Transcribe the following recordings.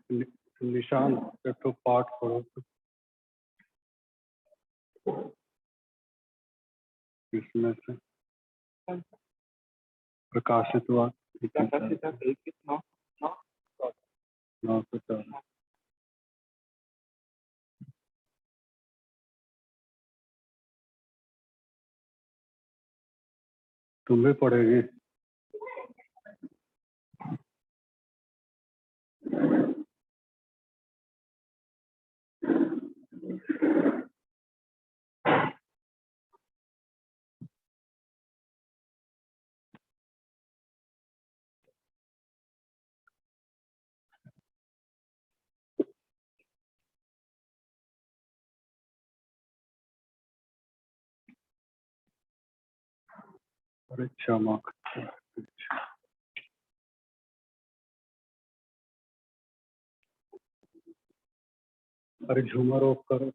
निशान एक तो पाठ करो इसमें से प्रकाशित हुआ 9 तुम भी पढ़ेगी। अरे चमक, अरे झूमर ऑफ करो।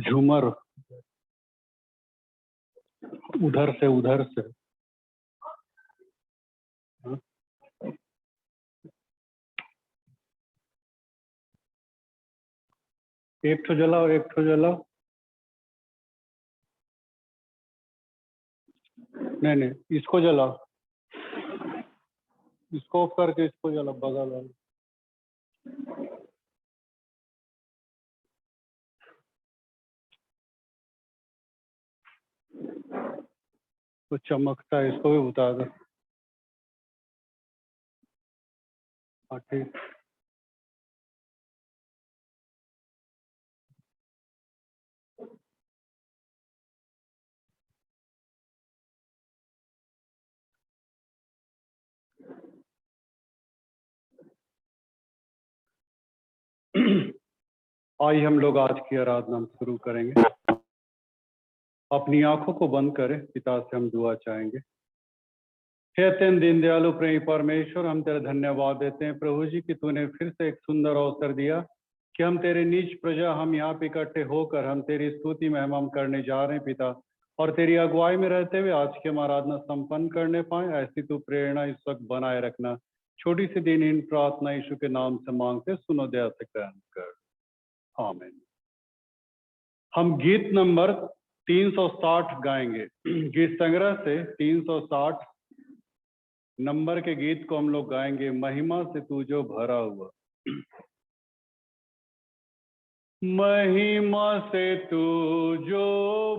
झूमर उधर से हाँ? एक ठो जलाओ, एक ठो जलाओ। नहीं नहीं, इसको जलाओ, इसको ऑफ करके इसको जलाओ, बगल वाला। तो चमकता है, इसको भी बता दो। हाँ ठीक। आइए हम लोग आज की आराधना हम शुरू करेंगे। अपनी आंखों को बंद करें, पिता से हम दुआ चाहेंगे। हे अत्यंत दीन दयालु प्रेमी परमेश्वर, हम तेरा धन्यवाद देते हैं प्रभु जी कि तूने फिर से एक सुंदर अवसर दिया कि हम तेरे निज प्रजा, हम यहाँ पे इकट्ठे होकर हम तेरी स्तुति महिमा करने जा रहे हैं पिता, और तेरी अगुवाई में रहते हुए आज की हम आराधना संपन्न करने पाए। ऐसी तू प्रेरणा इस वक्त बनाए रखना। छोटी सी दिनहीन प्रार्थना यीशु के नाम से मांगते, सुनो दया से ग्रहण कर, आमीन। हम गीत नंबर 360 गाएंगे। गीत संग्रह से 360 नंबर के गीत को हम लोग गाएंगे, महिमा से तू जो भरा हुआ। महिमा से तू जो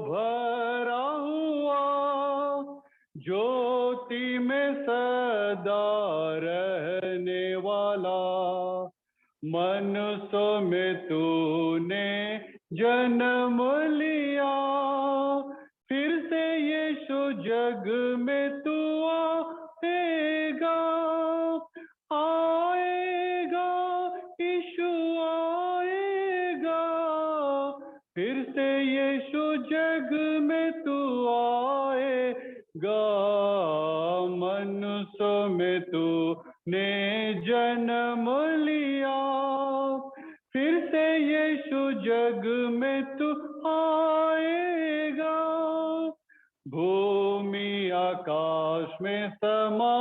भरा हुआ, ज्योति में सदा रहने वाला, मनुष्यों में तूने जन्म लिया, फिर से यीशु जग में तू आएगा, यीशु आएगा, फिर से यीशु जग में तू आएगा, मनुष्यों में तूने जन्म लिया, फिर से यीशु जग में तू आएगा। भूमि आकाश में समा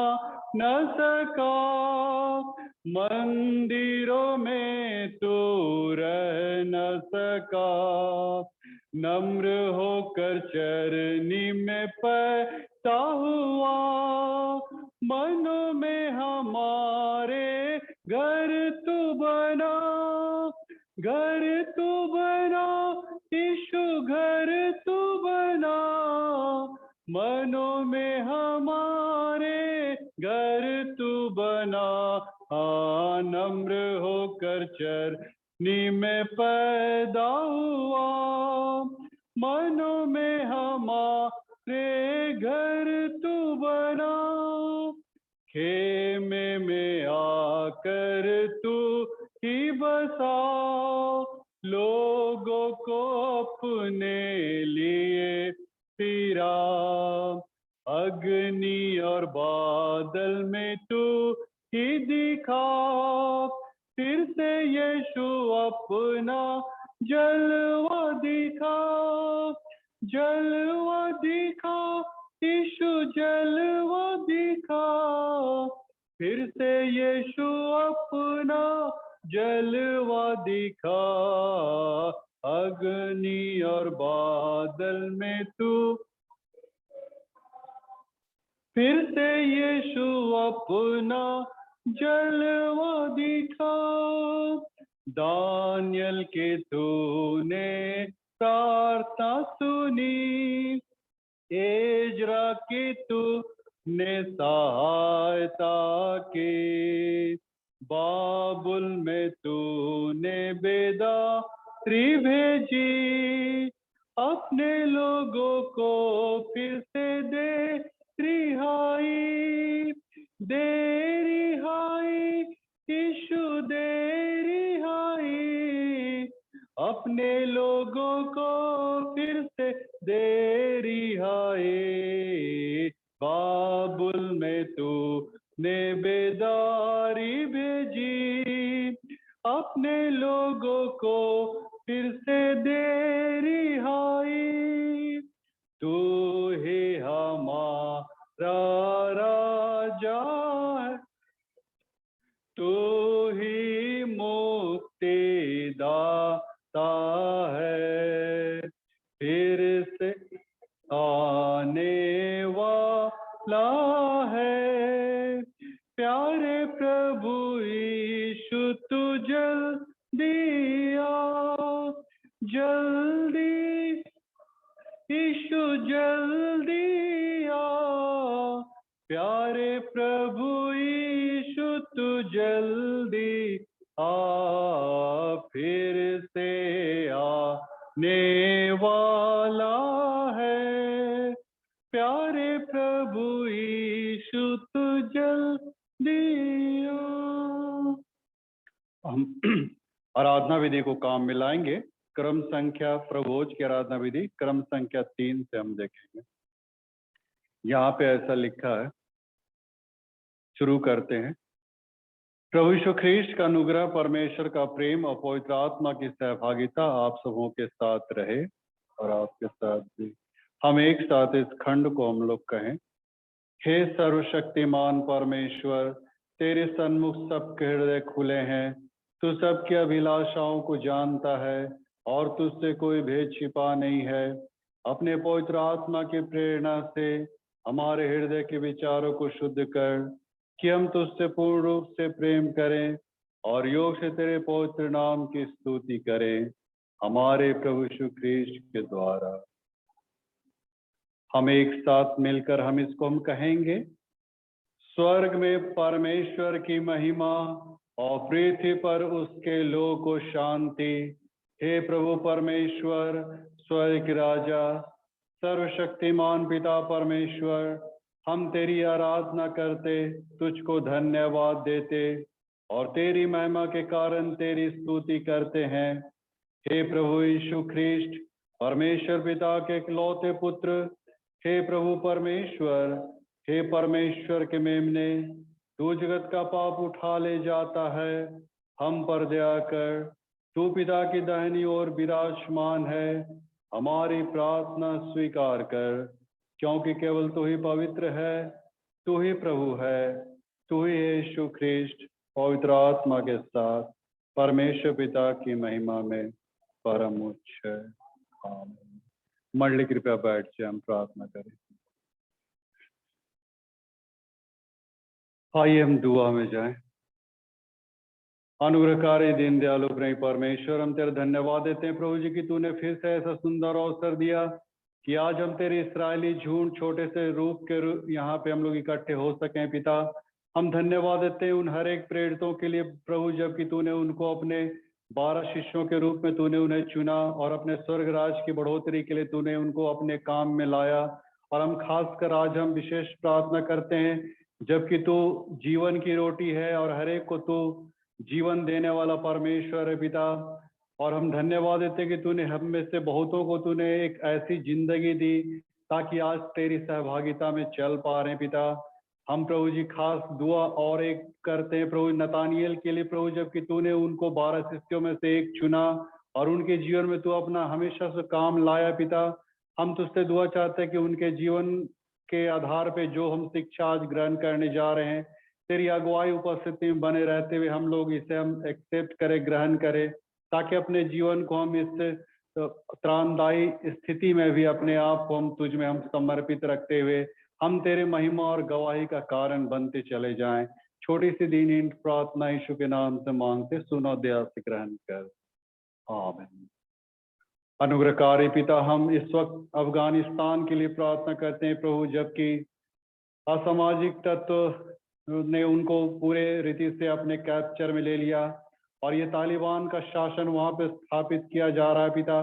न सका, मंदिरों में तू रह न सका, नम्र होकर चरनी में पैदा हुआ, मनों में हमारे घर तू बना, घर तू बना, यीशु घर तू बना, मनों में हमारे घर तू बना, नम्र होकर चरनी में पैदा हुआ, मनों में हमारे घर तू बना, खेमे में आकर तू ही बसा, लोगों को अपने लिए फिरा, अग्नि और बादल में तू ही दिखा, फिर से यीशु अपना जलवा दिखा, जलवा दिखा, यीशु जलवा दिखा, दिखा, फिर से यीशु अपना जलवा दिखा, अग्नि और बादल में तू, फिर से यीशु अपना जलवा दिखा, दानियल के तूने प्रार्थना सुनी, एजरा की तूने सहायता की, बाबुल में तूने बेदारी भेजी, अपने लोगों को फिर से दे रिहाई, दे रिहाई, यीशु दे रिहाई, अपने लोगों को फिर से दे रिहाई, बाबुल में तूने बेदारी भेजी, अपने लोगों को फिर से दे रिहाई, तू ही हमारा राजा है, तू ही मुक्ति दाता है, फिर से आने वाला है, प्यारे प्रभु यीशु तू जल्दी आ, जल्दी यीशु जल्दी आ, प्यारे प्रभु यीशु तू जल्दी आ, फिर से आने वाला है, प्यारे प्रभु यीशु तू जल्दी आ। हम आराधना विधि को काम में लाएंगे। क्रम संख्या प्रभोज की आराधना विधि क्रम संख्या 3 से हम देखेंगे। यहाँ पे ऐसा लिखा है, शुरू करते हैं। प्रभु यीशु ख्रीस्त का अनुग्रह, परमेश्वर का प्रेम और पवित्र आत्मा की सहभागिता आप सबों के साथ रहे और आपके साथ भी। हम एक साथ इस खंड को हम लोग कहें। हे सर्वशक्तिमान परमेश्वर, तेरे सन्मुख सबके हृदय खुले हैं, तू सबकी अभिलाषाओं को जानता है और तुझसे कोई भेद छिपा नहीं है। अपने पवित्र आत्मा की प्रेरणा से हमारे हृदय के विचारों को शुद्ध कर कि हम तुझसे पूर्ण रूप से प्रेम करें और योग से तेरे पवित्र नाम की स्तुति करें, हमारे प्रभु यीशु ख्रीस्त के द्वारा। हम एक साथ मिलकर हम इसको हम कहेंगे। स्वर्ग में परमेश्वर की महिमा और पृथ्वी पर उसके लोगों को शांति। हे प्रभु परमेश्वर, स्वर्ग के राजा, सर्वशक्तिमान पिता परमेश्वर, हम तेरी आराधना करते, तुझको धन्यवाद देते और तेरी महिमा के कारण तेरी स्तुति करते हैं। हे प्रभु यीशु ख्रीस्त, परमेश्वर पिता के इकलौते पुत्र, हे प्रभु परमेश्वर, हे परमेश्वर के मेमने, तू जगत का पाप उठा ले जाता है, हम पर दया कर। तू पिता की दाहिनी ओर विराजमान है, हमारी प्रार्थना स्वीकार कर, क्योंकि केवल तू ही पवित्र है, तू ही प्रभु है, तू ही यीशु ख्रीस्त पवित्र आत्मा के साथ परमेश्वर पिता की महिमा में परम उच्च है। आमीन। मंडली कृपया बैठ जाए, हम प्रार्थना करें। आइए हम दुआ में जाएं। अनुग्रहकारी दीन दयालु प्रेमी परमेश्वर, हम तेरा धन्यवाद देते हैं प्रभु जी कि तूने फिर से ऐसा सुंदर अवसर दिया कि आज हम तेरे इस्राएली झूठ छोटे से रूप के यहाँ पे हम लोग इकट्ठे हो सकें। पिता, हम धन्यवाद देते हैं उन हर एक प्रेरितों के लिए प्रभु, जबकि तूने उनको अपने 12 शिष्यों के रूप में तूने उन्हें चुना और अपने स्वर्ग राज की बढ़ोतरी के लिए तूने उनको अपने काम में लाया। और हम खासकर आज हम विशेष प्रार्थना करते हैं, जबकि तू जीवन की रोटी है और हर एक को तू जीवन देने वाला परमेश्वर है पिता। और हम धन्यवाद देते कि तूने हम में से बहुतों को तूने एक ऐसी जिंदगी दी ताकि आज तेरी सहभागिता में चल पा रहे हैं पिता। हम प्रभु जी खास दुआ और एक करते हैं प्रभु नतानियल के लिए प्रभु, जबकि तूने उनको 12 शिष्यों में से एक चुना और उनके जीवन में तू अपना हमेशा से काम लाया पिता। हम तुझसे दुआ चाहते हैं कि उनके जीवन के आधार पे जो हम शिक्षा आज ग्रहण करने जा रहे हैं, तेरी अगुवाई उपस्थिति में बने रहते हुए हम लोग इसे हम एक्सेप्ट करें, ग्रहण करें, ताकि अपने जीवन को हम इस त्राणदायी स्थिति में भी अपने आप को हम तुझ में हम समर्पित रखते हुए हम तेरे महिमा और गवाही का कारण बनते चले जाएं। छोटी सी दीन प्रार्थना यीशु के नाम से मांगते, सुनो दया से ग्रहण कर। आमीन। अनुग्रहकारी पिता, हम इस वक्त अफगानिस्तान के लिए प्रार्थना करते हैं प्रभु, जबकि असामाजिक तत्व ने उनको पूरे रीति से अपने कैप्चर में ले लिया और ये तालिबान का शासन वहां पे स्थापित किया जा रहा है। पिता,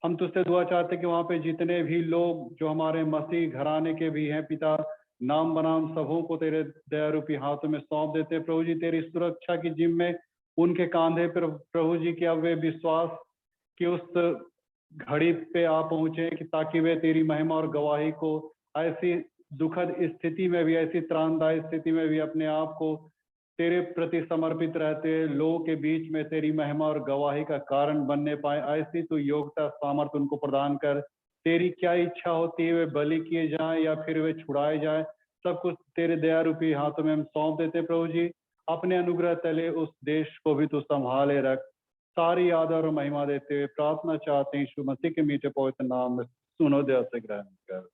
हम तुझसे दुआ चाहते हैं कि वहां पे जितने भी लोग जो हमारे मसीह घराने के भी हैं पिता, नाम बनाम सबों को तेरे दयारूपी हाथों में सौंप देते हैं प्रभु जी। तेरी सुरक्षा की जिम्मे उनके कांधे पर प्रभु जी की अब वे विश्वास कि उस घड़ी पे आ पहुंचे कि ताकि वे तेरी महिमा और गवाही को ऐसी दुखद स्थिति में भी, ऐसी त्राणदायी स्थिति में भी अपने आप को तेरे प्रति समर्पित रहते लोगों के बीच में तेरी महिमा और गवाही का कारण बनने पाए। ऐसी तो योग्यता सामर्थ्य उनको प्रदान कर। तेरी क्या इच्छा होती है, वे बलि किए जाएं या फिर वे छुड़ाए जाएं, सब कुछ तेरे दया रूपी हाथों में हम सौंप देते प्रभु जी। अपने अनुग्रह तले उस देश को भी तू संभाले रख। सारी आदर और महिमा देते हुए प्रार्थना चाहते हैं यीशु मसीह के मीठे पवित्र नाम में, सुनो दया से ग्रहण कर।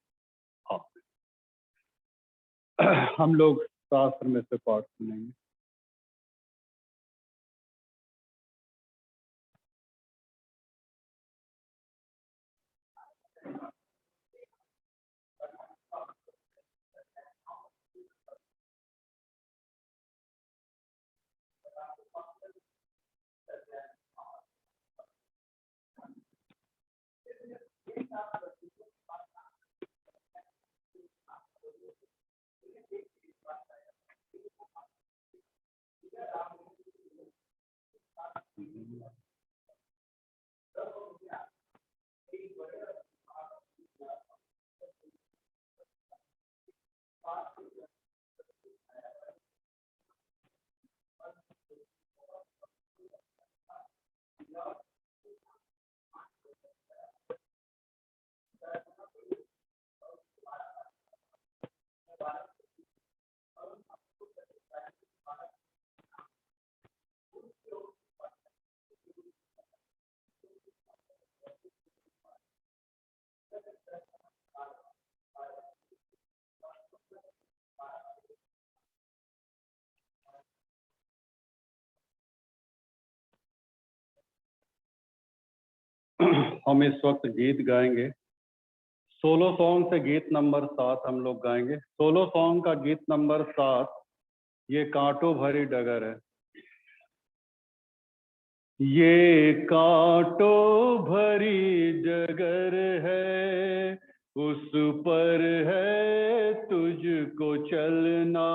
हम लोग शास्त्र में से पाठ सुनेंगे। हम इस वक्त गीत गाएंगे। सोलो सॉन्ग से गीत नंबर 7 हम लोग गाएंगे। सोलो सॉन्ग का गीत नंबर 7 ये कांटों भरी डगर है। ये कांटों भरी डगर है, उस पर है तुझको चलना।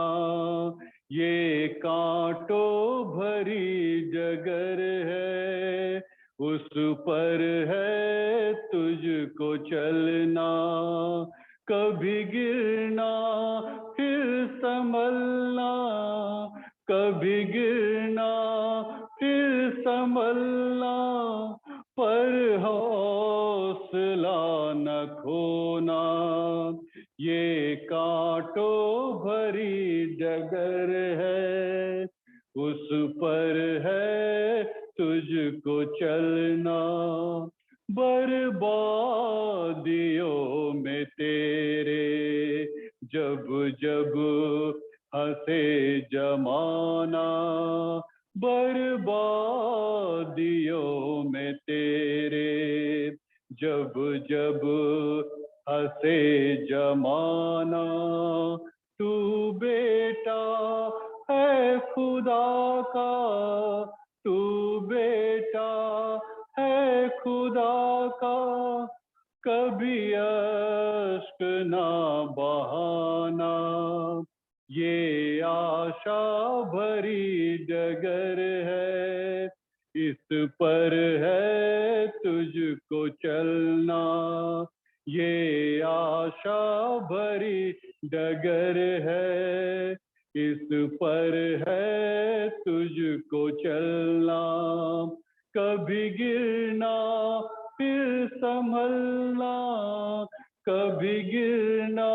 ये कांटों भरी डगर है, उस पर है तुझको चलना। कभी गिरना फिर संभलना, कभी गिरना फिर संभलना, पर हौसला न खोना। ये कांटों भरी डगर है, उस पर है तुझको चलना। बर्बादियों में तेरे जब जब हंसे जमाना, बर्बादियों में तेरे जब जब हंसे जमाना। तू बेटा है खुदा का, तू बेटा है खुदा का, कभी अश्क ना बहाना। ये आशा भरी डगर है, इस पर है तुझको चलना। ये आशा भरी डगर है, इस पर है तुझको चलना। कभी गिरना फिर संभलना, कभी गिरना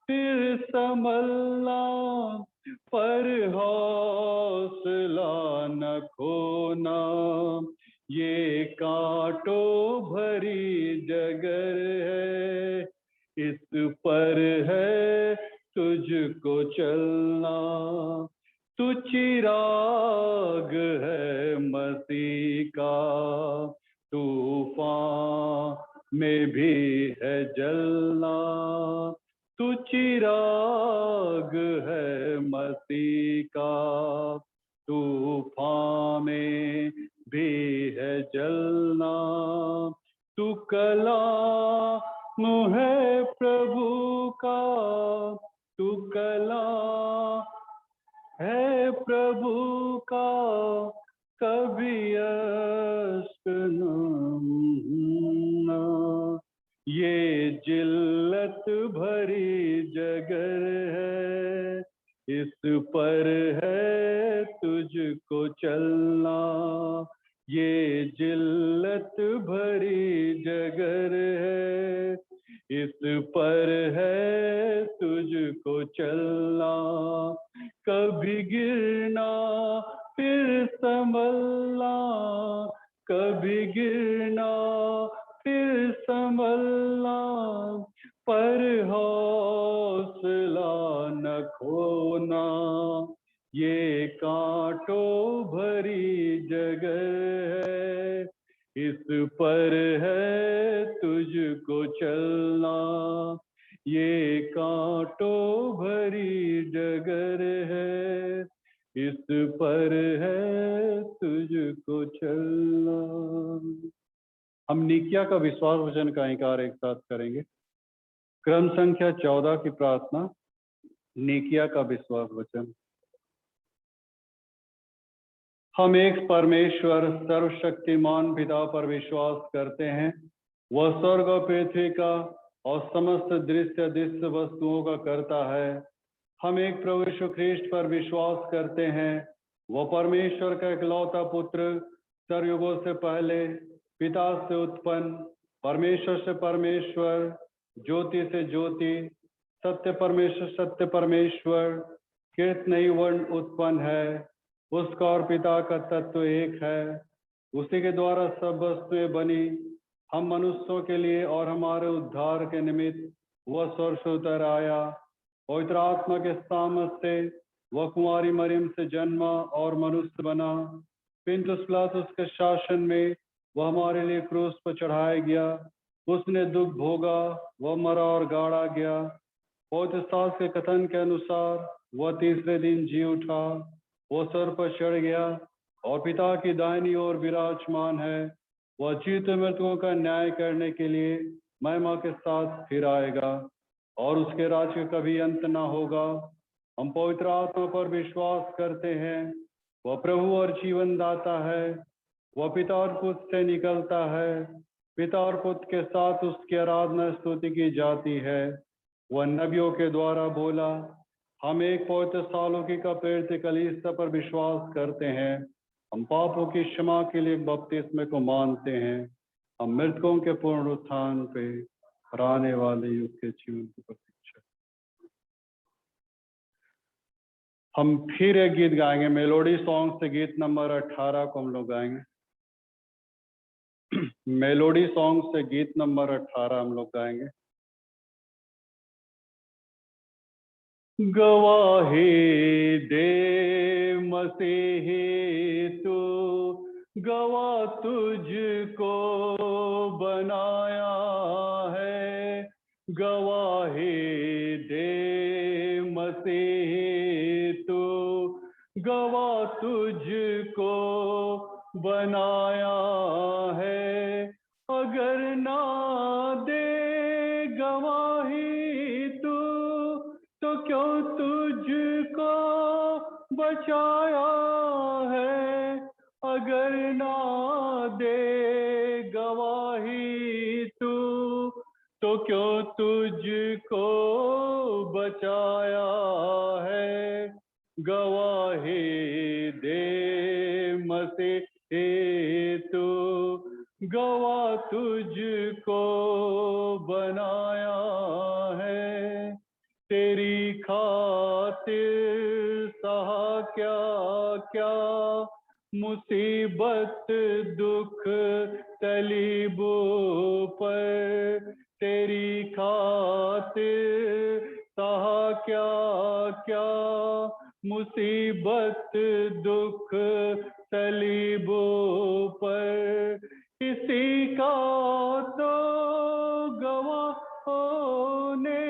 फिर संभलना, पर हौसला न खोना। ये कांटों भरी जगर है, इस पर है तुझको चलना। तू चिराग है मसीह का, तूफान में भी है जलना। तू चिराग है मसीह का, तूफान में भी है जलना। तू कलाम है प्रभु का, तू कलाम है प्रभु का, कभी अश्क न। ये जिल्लत भरी जगर है, इस पर है तुझको चलना। ये जिल्लत भरी जगर है, इस पर है तुझको चलना। कभी गिरना फिर संभलना, कभी गिरना फिर संभलना, पर हौसला न खोना। ये कांटों भरी जगह है, इस पर है तुझको चलना। ये कांटों भरी डगर है, इस पर है तुझको चलना। हम निकिया का विश्वास वचन का इंकार एक साथ करेंगे। क्रम संख्या 14 की प्रार्थना, निकिया का विश्वास वचन। हम एक परमेश्वर सर्वशक्तिमान पिता पर विश्वास करते हैं। वह स्वर्ग और पृथ्वी का और समस्त दृश्य दृश्य वस्तुओं का करता है। हम एक प्रभु यीशु ख्रीष्ट पर विश्वास करते हैं। वह परमेश्वर का इकलौता पुत्र, सर्वयुगों से पहले पिता से उत्पन्न, परमेश्वर से परमेश्वर, ज्योति से ज्योति, सत्य परमेश्वर, कीर्तनीय वर्ण उत्पन्न है। उसका और पिता का तत्व एक है। उसी के द्वारा सब वस्तुएं बनी। हम मनुष्यों के लिए और हमारे उद्धार के निमित्त वह स्वर्ग से उतर आया। पवित्र आत्मा के सामर्थ से वह कुंवारी मरियम से जन्मा और मनुष्य बना। पिलातुस पिलातुस के शासन में वह हमारे लिए क्रूस पर चढ़ाया गया। उसने दुख भोगा, वह मरा और गाड़ा गया। पवित्र शास्त्र के कथन के अनुसार वह तीसरे दिन जी उठा। वो स्वर्ग पर चढ़ गया और पिता की दाहिनी ओर विराजमान है। वह जीवित मृतकों का न्याय करने के लिए महिमा के साथ फिर आएगा और उसके राज्य का कभी अंत न होगा। हम पवित्र आत्मा पर विश्वास करते हैं। वह प्रभु और जीवन दाता है। वह पिता और पुत्र से निकलता है। पिता और पुत्र के साथ उसकी आराधना स्तुति की जाती है। वह नबियों के द्वारा बोला। हम एक पवित्र सालोकी का प्रेरित कलीसिया पर विश्वास करते हैं। हम पापों की क्षमा के लिए बपतिस्मे को मानते हैं। हम मृतकों के पुनरुत्थान पे और आने वाले युग के जीवन की प्रतीक्षा। हम फिर एक गीत गाएंगे, मेलोडी सॉन्ग से गीत नंबर 18 को हम लोग गाएंगे। मेलोडी सॉन्ग से गीत नंबर 18 हम लोग गाएंगे। गवाही दे मसीही तू, गवाह तुझको बनाया है। गवाही दे मसीही तू, गवाह तुझको बनाया है। अगर ना दे गवाही तू, तो क्यों तुझको बचाया है। अगर ना दे गवाही तू, तो क्यों तुझको बचाया है। गवाही दे मसीह तू, गवाह तुझको बनाया है। तेरी खातिर सहा क्या क्या मुसीबत दुख तलीबों पर, तेरी खातिर सहा क्या क्या मुसीबत दुख तलीबों पर, इसी का तो गवाहों ने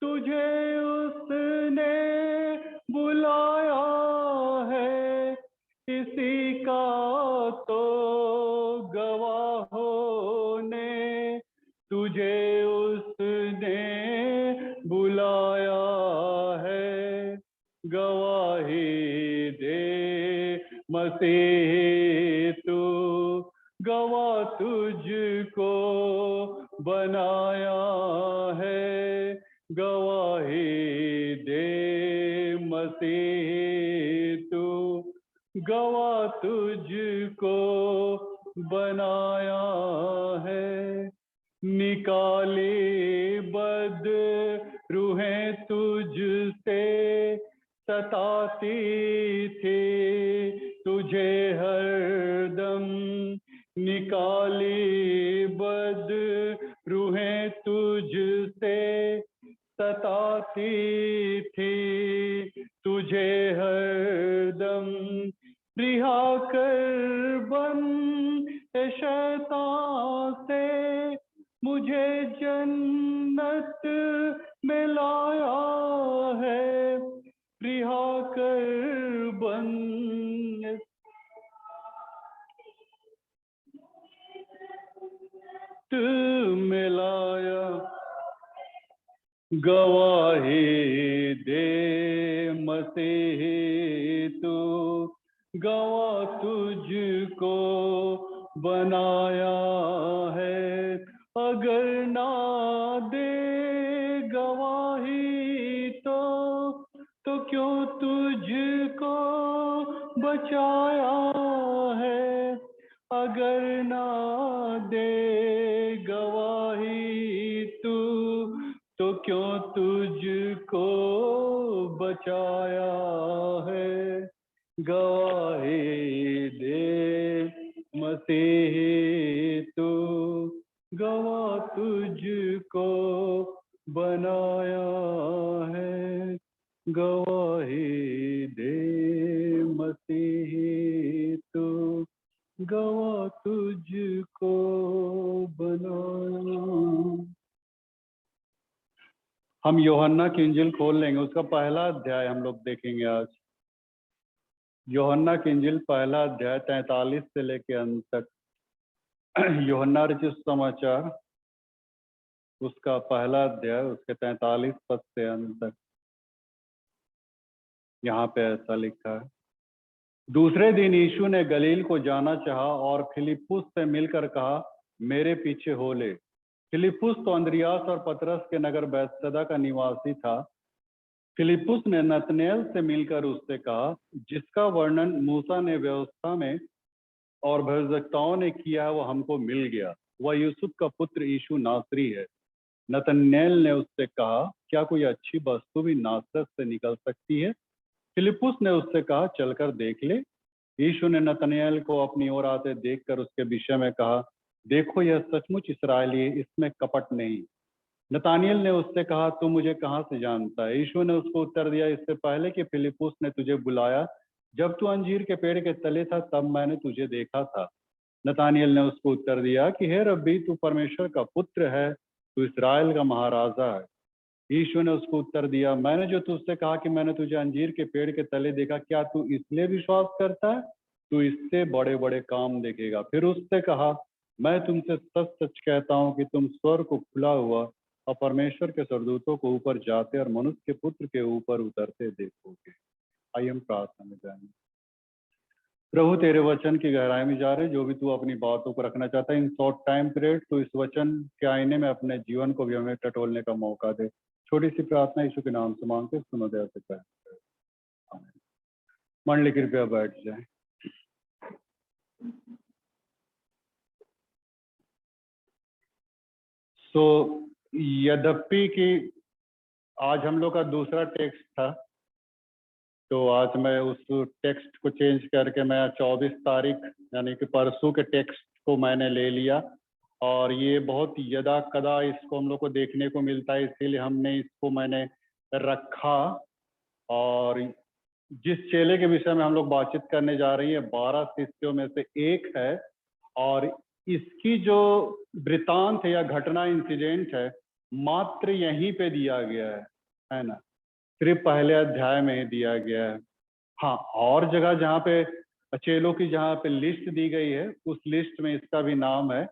तुझे उसने बुलाया है, इसी का तो गवाहों ने तुझे उसने बुलाया है। गवाही दे मसीह तू, गवाह तुझको बनाया है। गवाही दे मसीह तू, गवाह तुझको बनाया है। निकाली बद रूहें तुझसे सताती थी तुझे हरदम, निकाली बद रूहें तुझसे सताती थी तुझे हरदम, रिहा कर बन ए शैतान से मुझे जन्नत में लाया है। रिहा कर बन में लाया। गवाही दे मसीह तू, गवाह तुझको बनाया है। अगर ना दे गवाही तो क्यों तुझको बचाया है। अगर ना दे गवाही तो क्यों तुझको बचाया है। गवाही दे मसीह तू, गवाह तुझको बनाया है। गवाही दे मसीह तू, गवाह तुझको बनाया। हम यूहन्ना की इंजिल खोल लेंगे, उसका पहला अध्याय हम लोग देखेंगे आज। यूहन्ना की इंजिल पहला अध्याय 43 से लेके अंत तक। यूहन्ना रचित समाचार उसका पहला अध्याय उसके 43 पद से अंत तक। यहाँ पे ऐसा लिखा है। दूसरे दिन यीशु ने गलील को जाना चाहा और फिलिप्पुस से मिलकर कहा, मेरे पीछे हो ले। फिलिप्पुस तो अंद्रियास और पतरस के नगर बैतसैदा का निवासी था। फिलिप्पुस ने नतनएल से मिलकर उससे कहा, जिसका वर्णन मूसा ने व्यवस्था में और भविष्यवक्ताओं ने किया है वो हमको मिल गया, वह यूसुफ का पुत्र यीशु नासरी है। नतनएल ने उससे कहा, क्या कोई अच्छी वस्तु भी नासरत से निकल सकती है? फिलिप्पुस ने उससे कहा, चलकर देख ले। यीशु ने नतनएल को अपनी ओर आते देखकर उसके विषय में कहा, देखो यह सचमुच इस्राएली है, इसमें कपट नहीं। नतानिएल ने उससे कहा, तू मुझे कहाँ से जानता है? यीशु ने उसको उत्तर दिया, इससे पहले कि फिलिप्पुस ने तुझे बुलाया, जब तू अंजीर के पेड़ के तले था तब मैंने तुझे देखा था। नतानिएल ने उसको उत्तर दिया कि हे रब्बी, तू परमेश्वर का पुत्र है, तू इस्राएल का महाराजा है। यीशु ने उसको उत्तर दिया, मैंने जो तुझसे कहा कि मैंने तुझे अंजीर के पेड़ के तले देखा, क्या तू इसलिए विश्वास करता है? तू इससे बड़े बड़े काम देखेगा। फिर उससे कहा, मैं तुमसे सच सच कहता हूँ कि तुम स्वर्ग को खुला हुआ और परमेश्वर के स्वर्गदूतों को ऊपर जाते और मनुष्य के पुत्र के ऊपर उतरते देखोगे। आइए हम प्रार्थना में जाएंगे। प्रभु, तेरे वचन की गहराई में जा रहे, जो भी तू अपनी बातों को रखना चाहता है इन शॉर्ट टाइम पीरियड, तो इस वचन के आईने में अपने जीवन को भी हमें टटोलने का मौका दे। छोटी सी प्रार्थना यीशु के नाम से मांगते, सुनो दया से करें। मंडली कृपया बैठ जाए। यद्यपि कि आज हम लोग का दूसरा टेक्स्ट था, तो आज मैं उस टेक्स्ट को चेंज करके मैं 24 तारीख यानी कि परसों के टेक्स्ट को मैंने ले लिया। और ये बहुत यदा कदा इसको हम लोग को देखने को मिलता है, इसीलिए हमने इसको मैंने रखा। और जिस चेले के विषय में हम लोग बातचीत करने जा रही है 12 शिष्यों में से एक है, और इसकी जो वृतांत या घटना इंसिडेंट है मात्र यहीं पे दिया गया है ना, सिर्फ पहले अध्याय में ही दिया गया है। हाँ, और जगह जहाँ पे चेलों की जहाँ पे लिस्ट दी गई है उस लिस्ट में इसका भी नाम है,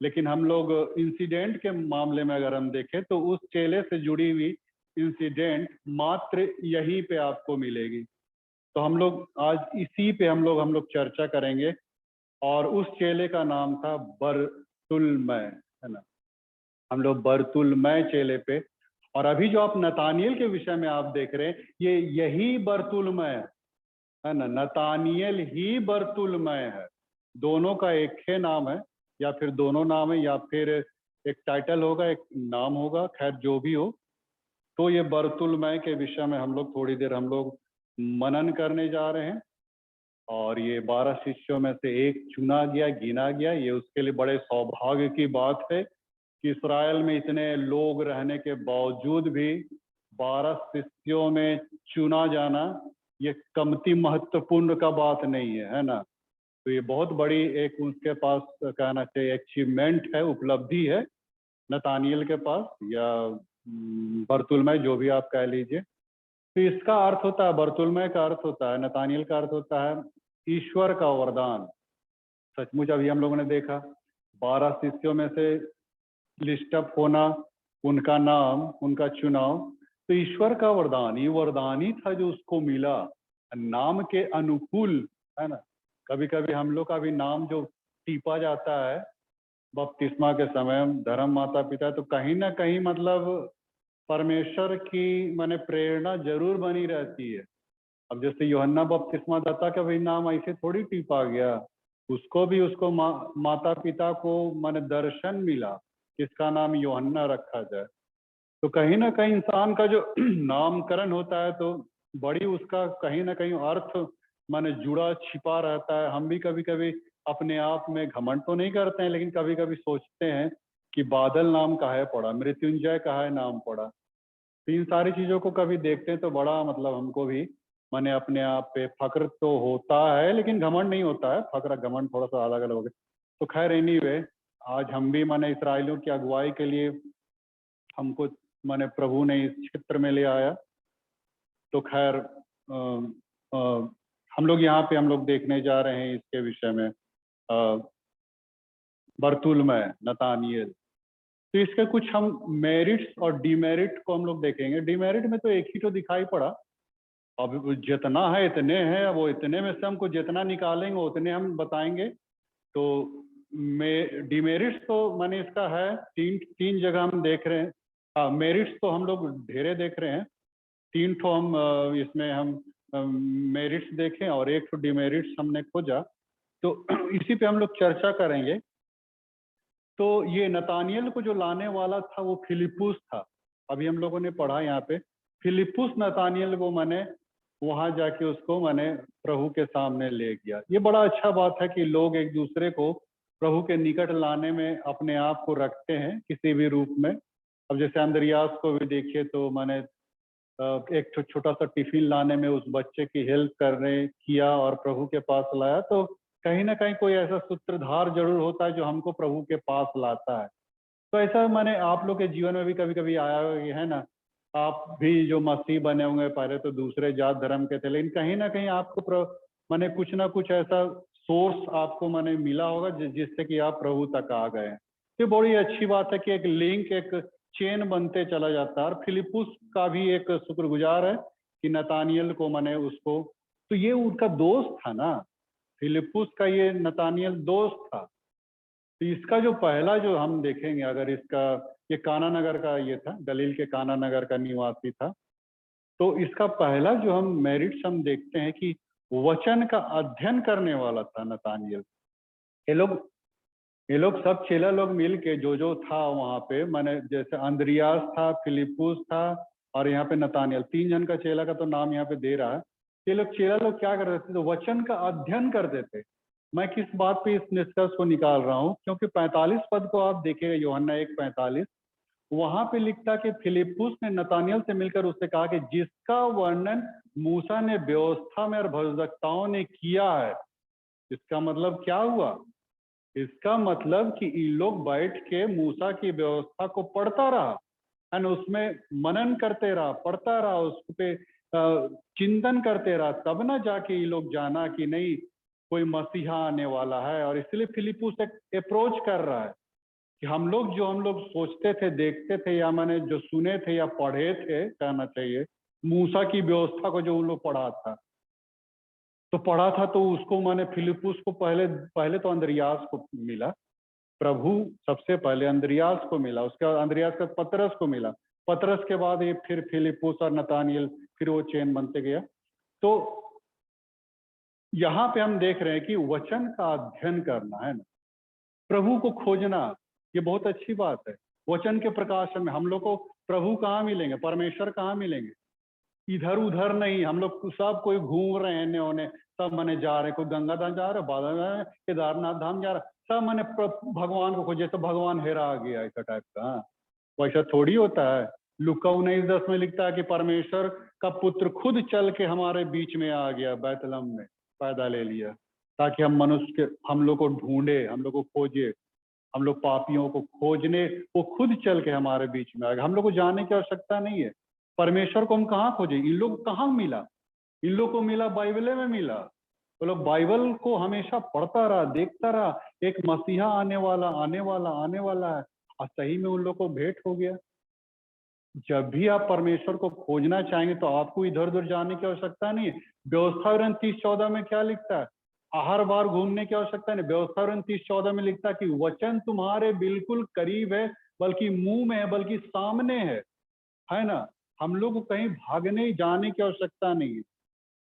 लेकिन हम लोग इंसिडेंट के मामले में अगर हम देखें तो उस चेले से जुड़ी हुई इंसिडेंट मात्र यहीं पे आपको मिलेगी। तो हम लोग आज इसी पे हम लोग चर्चा करेंगे। और उस चेले का नाम था बरतुल्मै, है ना। हम लोग बरतुल्मै चेले पे, और अभी जो आप नतानिएल के विषय में आप देख रहे हैं ये यही बरतुल्मै है ना, नतानिएल ही बरतुल्मै है। दोनों का एक ही नाम है, या फिर दोनों नाम है, या फिर एक टाइटल होगा एक नाम होगा, खैर जो भी हो। तो ये बरतुल्मै के विषय में हम लोग थोड़ी देर हम लोग मनन करने जा रहे हैं। और ये 12 शिष्यों में से एक चुना गया, गिना गया। ये उसके लिए बड़े सौभाग्य की बात है कि इस्राएल में इतने लोग रहने के बावजूद भी 12 शिष्यों में चुना जाना ये कमती महत्वपूर्ण का बात नहीं है, है ना। तो ये बहुत बड़ी एक उसके पास कहना चाहिए अचीवमेंट है, उपलब्धि है नतानिएल के पास, या बरतुल्मै जो भी आप कह लीजिए। तो इसका अर्थ होता है, बरतुल्मै का अर्थ होता है, नतानिएल का अर्थ होता है ईश्वर का वरदान। सचमुच अभी हम लोगों ने देखा 12 शिष्यों में से लिस्ट अप होना, उनका नाम, उनका चुनाव, तो ईश्वर का वरदान, ये वरदान ही था जो उसको मिला नाम के अनुकूल, है ना। कभी कभी हम लोग का भी नाम जो टीपा जाता है बपतिस्मा के समय, धर्म माता पिता, तो कहीं ना कहीं मतलब परमेश्वर की माने प्रेरणा जरूर बनी रहती है। अब जैसे यूहन्ना बपतिस्मा दाता का भी नाम ऐसे थोड़ी टिपा गया, उसको भी उसको माता पिता को माने दर्शन मिला किसका नाम यूहन्ना रखा जाए। तो कहीं ना कहीं इंसान का जो नामकरण होता है तो बड़ी उसका कहीं ना कहीं अर्थ माने जुड़ा छिपा रहता है। हम भी कभी कभी अपने आप में घमंड तो नहीं करते हैं, लेकिन कभी कभी सोचते हैं कि बादल नाम काहे पड़ा, मृत्युंजय काहे नाम पड़ा। तो इन सारी चीजों को कभी देखते हैं तो बड़ा मतलब हमको भी माने अपने आप पे फक्र तो होता है, लेकिन घमंड नहीं होता है। फक्र घमंड थोड़ा सा अलग अलग हो गए। तो खैर एनीवे, आज हम भी माने इसराइलियों की अगुवाई के लिए हमको माने प्रभु ने इस क्षेत्र में ले आया। तो खैर हम लोग यहाँ पे हम लोग देखने जा रहे हैं इसके विषय में बरतुल्मै, नतानिएल। तो इसके कुछ हम मेरिट्स और डिमेरिट को हम लोग देखेंगे। डिमेरिट में तो एक ही तो दिखाई पड़ा, अब जितना है इतने हैं, वो इतने में से हमको जितना निकालेंगे उतने हम बताएंगे। तो डिमेरिट्स तो माने इसका है तीन जगह हम देख रहे हैं। हाँ, मेरिट्स तो हम लोग ढेरे देख रहे हैं, 3 ठो हम इसमें हम मेरिट्स देखें और 1 ठो डिमेरिट्स हमने खोजा। तो इसी पे हम लोग चर्चा करेंगे। तो ये नतानिएल को जो लाने वाला था वो फिलिपुस था। अभी हम लोगों ने पढ़ा यहाँ पे फिलिपुस नतानिएल को माने वहां जाके उसको माने प्रभु के सामने ले गया। ये बड़ा अच्छा बात है कि लोग एक दूसरे को प्रभु के निकट लाने में अपने आप को रखते हैं किसी भी रूप में। अब जैसे अंद्रियास को भी देखिए तो माने एक छोटा सा टिफिन लाने में उस बच्चे की हेल्प करने किया और प्रभु के पास लाया। तो कहीं ना कहीं कोई ऐसा सूत्रधार जरूर होता है जो हमको प्रभु के पास लाता है। तो ऐसा माने आप लोग के जीवन में भी कभी कभी आया है ना, आप भी जो मसीह बने होंगे पहले तो दूसरे जात धर्म के थे, लेकिन कहीं ना कहीं आपको माने कुछ ना कुछ ऐसा सोर्स आपको माने मिला होगा जिससे कि आप प्रभु तक आ गए। तो बड़ी अच्छी बात है कि एक लिंक, एक चेन बनते चला जाता है। और फिलिपुस का भी एक शुक्रगुजार है कि नतानिएल को माने उसको, तो ये उनका दोस्त था ना, फिलिपुस का ये नतानिएल दोस्त था। तो इसका जो पहला जो हम देखेंगे, अगर इसका ये काना नगर का ये था, गलील के काना नगर का निवासी था। तो इसका पहला जो हम मेरिट्स हम देखते हैं कि वचन का अध्ययन करने वाला था नतानिएल। ये लोग सब चेला लोग मिल के जो था वहां पे, माने जैसे अंद्रियास था, फिलिपुस था, और यहाँ पे नतानियल, 3 जन का चेला का तो नाम यहाँ पे दे रहा है। ये लोग चेला लोग क्या करते थे, तो वचन का अध्ययन करते थे। मैं किस बात पे इस निष्कर्ष को निकाल रहा हूँ, क्योंकि 45 पद को आप देखें, यूहन्ना 1:45, वहां पे लिखता कि फिलिप्पुस ने नतानियल से मिलकर उससे कहा कि जिसका वर्णन मूसा ने व्यवस्था में और भविष्यवक्ताओं ने किया है। इसका मतलब क्या हुआ? इसका मतलब कि ये लोग बैठ के मूसा की व्यवस्था को पढ़ता रहा एंड उसमें मनन करते रहा, पढ़ता रहा, उस पे चिंतन करते रहा, तब ना जाके ये लोग जाना कि नहीं कोई मसीहा आने वाला है। और इसलिए फिलिप्पुस एक अप्रोच कर रहा है कि हम लोग सोचते थे, देखते थे, या मैंने जो सुने थे या पढ़े थे, कहना चाहिए, मूसा की व्यवस्था को जो उन लोग पढ़ा था तो उसको मैंने फिलिप्पुस को पहले तो अंद्रियास को मिला, प्रभु सबसे पहले अंद्रियास को मिला, उसके बाद अंद्रियास का पतरस को मिला, पतरस के बाद ये फिर फिलिप्पुस और नतानियल, फिर वो चेन बनते गया। तो यहाँ पे हम देख रहे हैं कि वचन का अध्ययन करना है ना, प्रभु को खोजना, ये बहुत अच्छी बात है। वचन के प्रकाशन में हम लोग को प्रभु कहाँ मिलेंगे, परमेश्वर कहाँ मिलेंगे? इधर उधर नहीं। हम लोग सब कोई घूम रहे हैं, होने सब मने जा रहे, कोई गंगा धाम जा रहा है, बादल जा रहा है, केदारनाथ धाम जा रहा है, सब मने भगवान को खोजे, तो भगवान हेरा आ गया, ऐसा टाइप का। वैसा थोड़ी होता है। लुका 19:10 में लिखता है कि परमेश्वर का पुत्र खुद चल के हमारे बीच में आ गया, बैतलहम में पैदा ले लिया, ताकि हम मनुष्य के, हम लोग को ढूंढे, हम लोग को खोजे, हम लोग पापियों को खोजने वो खुद चल के हमारे बीच में आएगा। हम लोग को जाने की आवश्यकता नहीं है। परमेश्वर को हम कहाँ खोजे? इन लोग को कहाँ मिला? इन लोग को मिला, बाइबल में मिला। वो लोग बाइबल को हमेशा पढ़ता रहा, देखता रहा, एक मसीहा आने वाला आने वाला आने वाला है, और सही में उन लोग को भेंट हो गया। जब भी आप परमेश्वर को खोजना चाहेंगे तो आपको इधर उधर जाने की आवश्यकता नहीं है। व्यवस्था 30:14 में क्या लिखता है? हर बार घूमने की आवश्यकता नहीं। व्यवस्था 30:14 में लिखता है कि वचन तुम्हारे बिल्कुल करीब है, बल्कि मुंह में है, बल्कि सामने है ना। हम लोग को कहीं भागने जाने की आवश्यकता नहीं है।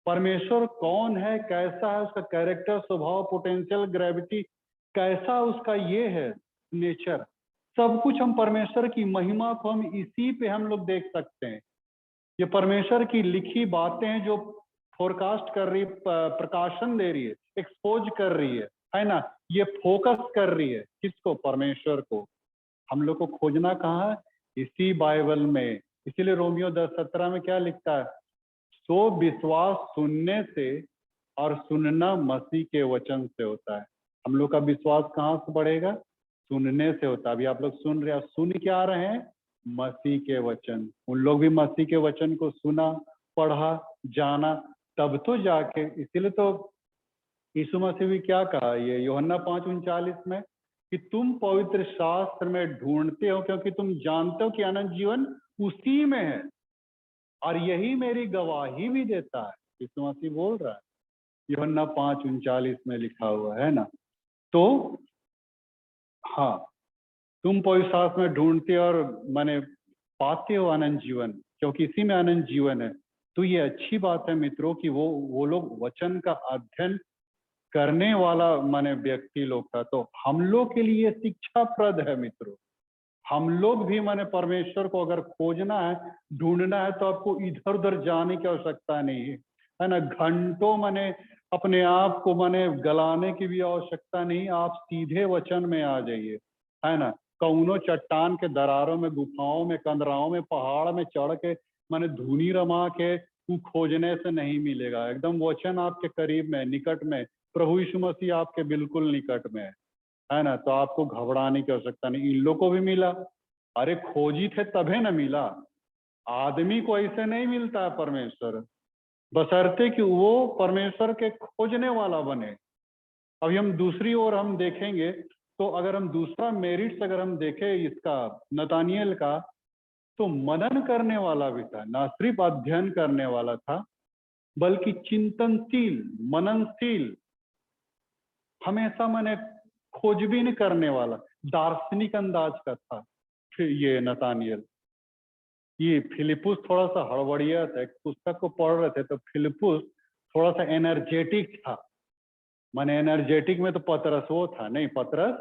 परमेश्वर कौन है, कैसा है, उसका कैरेक्टर, स्वभाव, पोटेंशियल, ग्रेविटी कैसा उसका ये है नेचर, सब कुछ हम परमेश्वर की महिमा को हम इसी पे हम लोग देख सकते हैं। ये परमेश्वर की लिखी बातें हैं जो फोरकास्ट कर रही, प्रकाशन दे रही है, एक्सपोज कर रही है ना। ये फोकस कर रही है किसको? परमेश्वर को। हम लोग को खोजना कहाँ है? इसी बाइबल में। इसीलिए रोमियो 10:17 में क्या लिखता है? सो विश्वास सुनने से और सुनना मसीह के वचन से होता है। हम लोग का विश्वास कहाँ से बढ़ेगा? सुनने से होता है। अभी आप लोग सुन रहे हैं, सुन क्या रहे हैं? मसीह के वचन। उन लोग भी मसीह के वचन को सुना, पढ़ा, जाना, तब तो जाके। इसीलिए तो यीशु मसीह भी क्या कहा, ये यूहन्ना 5:39 में, कि तुम पवित्र शास्त्र में ढूंढते हो क्योंकि तुम जानते हो कि अनंत जीवन उसी में है, और यही मेरी गवाही भी देता है। यीशु मसीह बोल रहा है, यूहन्ना 5:39 में लिखा हुआ है ना। तो हाँ, तुम पवित्र शास्त्र में ढूंढते और माने पाते हो अनंत जीवन, क्योंकि इसी में अनंत जीवन है। तो ये अच्छी बात है मित्रों कि वो लोग वचन का अध्ययन करने वाला माने व्यक्ति लोग था। तो हम लोग के लिए शिक्षाप्रद है मित्रों। हम लोग भी माने परमेश्वर को अगर खोजना है, ढूंढना है, तो आपको इधर उधर जाने की आवश्यकता नहीं है ना। घंटों माने अपने आप को माने गलाने की भी आवश्यकता नहीं। आप सीधे वचन में आ जाइए, है ना। कौनों चट्टान के दरारों में, गुफाओं में, कंदराओं में, पहाड़ में चढ़ के माने धूनी रमा के वो खोजने से नहीं मिलेगा। एकदम वचन आपके करीब में, निकट में। प्रभु यीशु मसीह आपके बिल्कुल निकट में है ना। तो आपको घबराने की आवश्यकता नहीं। इन लोग को भी मिला, अरे खोजी थे तभी न मिला। आदमी को ऐसे नहीं मिलता है परमेश्वर, बशर्ते कि वो परमेश्वर के खोजने वाला बने। अभी हम दूसरी ओर हम देखेंगे, तो अगर हम दूसरा मेरिट्स अगर हम देखें इसका, नतानियल का, तो मनन करने वाला भी था, ना सिर्फ अध्ययन करने वाला था, बल्कि चिंतनशील, मननशील, हमेशा मैंने खोजबीन करने वाला, दार्शनिक अंदाज का था ये नतानियल। ये फिलिपुस थोड़ा सा हड़बड़िया था। एक पुस्तक को पढ़ रहे थे तो फिलिपुस थोड़ा सा एनर्जेटिक था। माने एनर्जेटिक में तो पतरस वो था नहीं, पतरस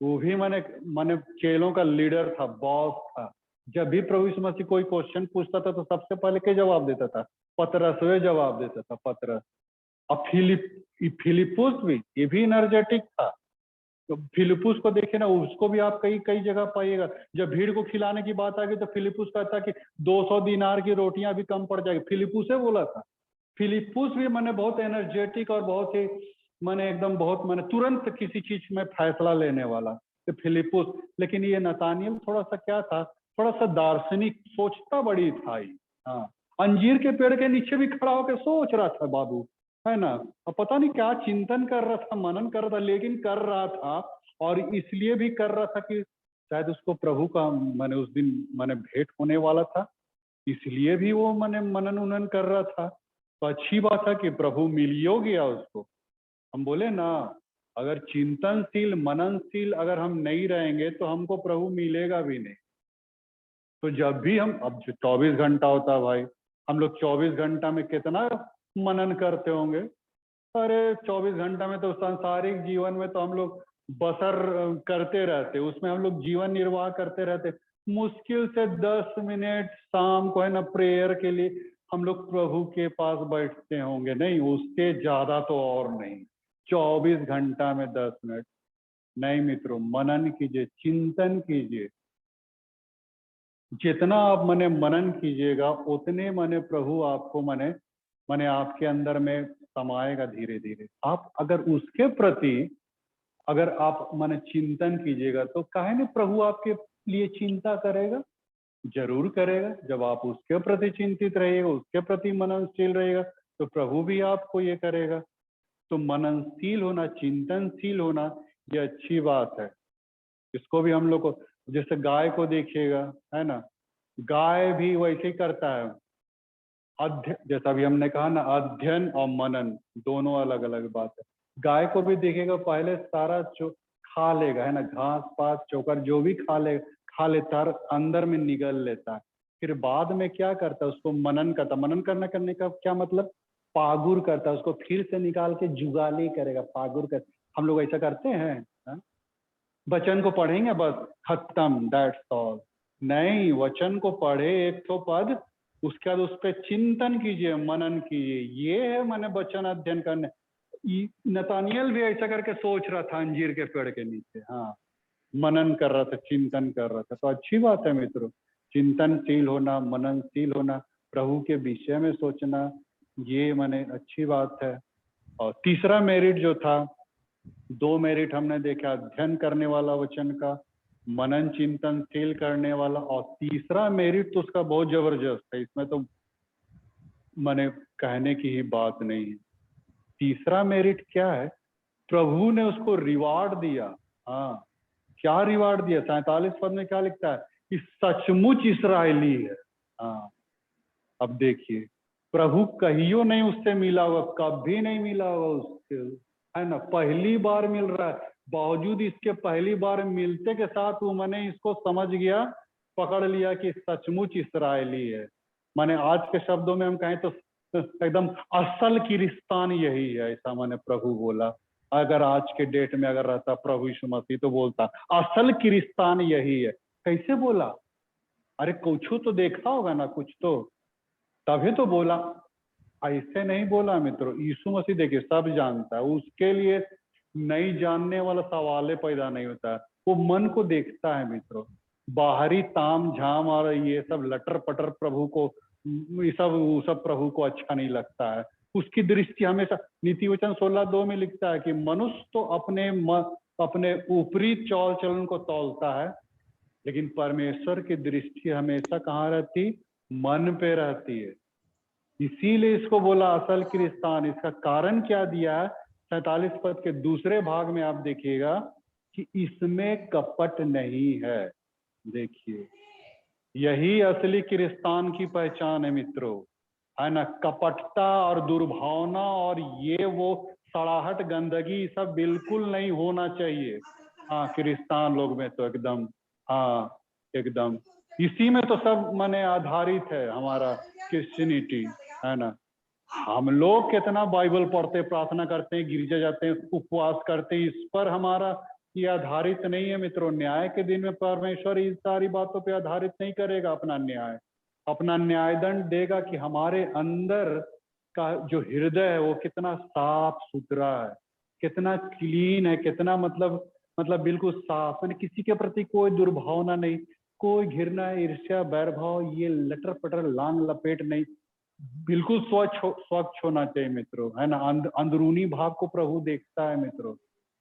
वो भी माने चेलों का लीडर था, बॉस था। जब भी प्रभु यीशु मसीह कोई क्वेश्चन पूछता था तो सबसे पहले क्या जवाब देता था? पतरस वे जवाब देता था, पतरस। अब फिलिपुस भी, ये भी एनर्जेटिक था। तो फिलिपुस को देखे ना, उसको भी आप कई कई जगह पाइएगा। जब भीड़ को खिलाने की बात आ गई तो फिलिपुस कहता कि 200 दिनार की रोटियां भी कम पड़ जाएगी। फिलिपुस से बोला था। फिलिपुस भी मैंने बहुत एनर्जेटिक और बहुत ही मैंने एकदम बहुत मैंने तुरंत किसी चीज में फैसला लेने वाला तो फिलिपुस। लेकिन ये नतानियल थोड़ा सा क्या था, थोड़ा सा दार्शनिक, सोचता बड़ी था ये। हाँ, अंजीर के पेड़ के नीचे भी खड़ा होकर सोच रहा था बाबू, है ना। अब पता नहीं क्या चिंतन कर रहा था, मनन कर रहा था, लेकिन कर रहा था। और इसलिए भी कर रहा था कि शायद उसको प्रभु का मैंने उस दिन मैंने भेंट होने वाला था, इसलिए भी वो मैंने मनन उनन कर रहा था। तो अच्छी बात है कि प्रभु मिलियो गया उसको। हम बोले ना, अगर चिंतनशील मननशील अगर हम नहीं रहेंगे तो हमको प्रभु मिलेगा भी नहीं। तो जब भी हम, अब 24 घंटा होता है भाई, हम लोग 24 घंटा में कितना मनन करते होंगे? अरे 24 घंटा में तो सांसारिक जीवन में तो हम लोग बसर करते रहते, उसमें हम लोग जीवन निर्वाह करते रहते। मुश्किल से 10 मिनट शाम को, है ना, प्रेयर के लिए हम लोग प्रभु के पास बैठते होंगे, नहीं उससे ज्यादा तो और नहीं। 24 घंटा में 10 मिनट नहीं मित्रों, मनन कीजिए, चिंतन कीजिए। जितना आप मने मनन कीजिएगा उतने मने प्रभु आपको मने मने आपके अंदर में समाएगा धीरे धीरे। आप अगर उसके प्रति अगर आप मने चिंतन कीजिएगा तो काहे नहीं प्रभु आपके लिए चिंता करेगा? जरूर करेगा। जब आप उसके प्रति चिंतित रहिएगा, उसके प्रति मननशील रहेगा, तो प्रभु भी आपको ये करेगा। तो मननशील होना, चिंतनशील होना, ये अच्छी बात है। इसको भी हम लोग को, जैसे गाय को देखिएगा, है ना, गाय भी वैसे ही करता है। जैसा भी हमने कहा ना, अध्ययन और मनन दोनों अलग अलग बात है। गाय को भी देखेगा, पहले सारा खा लेगा, है ना, घास पात चोकर जो भी खा लेता है, अंदर में निगल लेता है। फिर बाद में क्या करता है? उसको मनन करता। मनन करने का क्या मतलब? पागुर करता है, उसको फिर से निकाल के जुगाली करेगा, पागुर कर। हम लोग ऐसा करते हैं हा? वचन को पढ़ेंगे बस खत्म, दैट्स ऑल। नहीं, वचन को पढ़े एक तो पद, उसके बाद उस पर चिंतन कीजिए, मनन कीजिए। ये है मैंने वचन अध्ययन करने। नतानियल भी ऐसा करके सोच रहा था अंजीर के पेड़ के नीचे। हाँ, मनन कर रहा था, चिंतन कर रहा था। तो अच्छी बात है मित्रों, चिंतनशील होना, मननशील होना, प्रभु के विषय में सोचना, ये माने अच्छी बात है। और तीसरा मेरिट जो था, 2 मेरिट हमने देखा, अध्ययन करने वाला वचन का, मनन चिंतनशील करने वाला, और तीसरा मेरिट तो उसका बहुत जबरदस्त है, इसमें तो माने कहने की ही बात नहीं है। तीसरा मेरिट क्या है? प्रभु ने उसको रिवार्ड दिया। हाँ, क्या रिवार्ड दिया? 47 पद में क्या लिखता है? कि सचमुच इस्राएली है। हाँ, अब देखिए, प्रभु कहियो नहीं उससे मिला होगा, कभी नहीं मिला होगा उससे, है ना, पहली बार मिल रहा है। बावजूद इसके पहली बार मिलते के साथ वो मैंने इसको समझ गया, पकड़ लिया कि सचमुच इस्राएली है। माने आज के शब्दों में हम कहें तो एकदम असल किरिस्तान यही है, ऐसा मैंने प्रभु बोला। अगर आज के डेट में अगर रहता प्रभु यीशु मसीह तो बोलता असल किरिस्तान यही है। कैसे बोला? अरे कुछ तो देखा होगा ना, कुछ तो, तभी तो बोला। ऐसे नहीं बोला मित्रों। यीशु मसीह देखिए सब जानता है, उसके लिए नहीं जानने वाला सवाल पैदा नहीं होता है। वो मन को देखता है मित्रों। बाहरी ताम झाम और ये सब लटर पटर प्रभु को, ये सब प्रभु को अच्छा नहीं लगता है। उसकी दृष्टि हमेशा, नीति वचन 16:2 में लिखता है कि मनुष्य तो अपने ऊपरी चौल चलन को तौलता है, लेकिन परमेश्वर की दृष्टि हमेशा कहाँ रहती? मन पे रहती है। इसीलिए इसको बोला असल किरिस्तान। इसका कारण क्या दिया है? 47 पद के दूसरे भाग में आप देखिएगा कि इसमें कपट नहीं है। देखिए, यही असली किरिस्तान की पहचान है मित्रों, है ना। कपटता और दुर्भावना और ये वो सड़ाहट गंदगी सब बिल्कुल नहीं होना चाहिए। हाँ, किरिस्तान लोग में तो एकदम, हाँ एकदम इसी में तो सब माने आधारित है हमारा क्रिश्चियनिटी, है ना। हम लोग कितना बाइबल पढ़ते, प्रार्थना करते हैं, गिरजा जाते हैं, उपवास करते हैं, इस पर हमारा ये आधारित नहीं है मित्रों। न्याय के दिन में परमेश्वर इस सारी बातों पे आधारित नहीं करेगा अपना न्याय। अपना न्याय दंड देगा कि हमारे अंदर का जो हृदय है वो कितना साफ सुथरा है, कितना क्लीन है, कितना मतलब बिल्कुल साफ, मैंने किसी के प्रति कोई दुर्भावना नहीं, कोई घृणा, ईर्ष्या, बैरभाव, ये लटर पटर लांग लपेट नहीं, बिल्कुल स्वच्छ होना चाहिए मित्रों, है ना। अंदरूनी भाव को प्रभु देखता है मित्रों।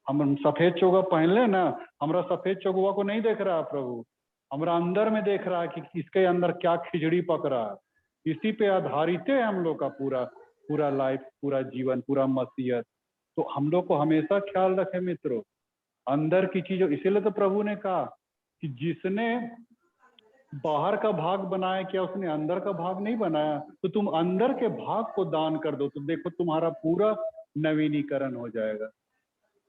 हम सफेद चोगा पहन ले ना, हमारा सफेद चोगवा को नहीं देख रहा है प्रभु, हमारा अंदर में देख रहा है कि इसके अंदर क्या खिचड़ी पक रहा है। इसी पे आधारित है हम लोग का पूरा लाइफ, पूरा जीवन, पूरा मसीहत। तो हम लोग को हमेशा ख्याल रखे मित्रों अंदर की चीजों। इसीलिए तो प्रभु ने कहा कि जिसने बाहर का भाग बनाया, क्या उसने अंदर का भाग नहीं बनाया? तो तुम अंदर के भाग को दान कर दो तो देखो तुम्हारा पूरा नवीनीकरण हो जाएगा।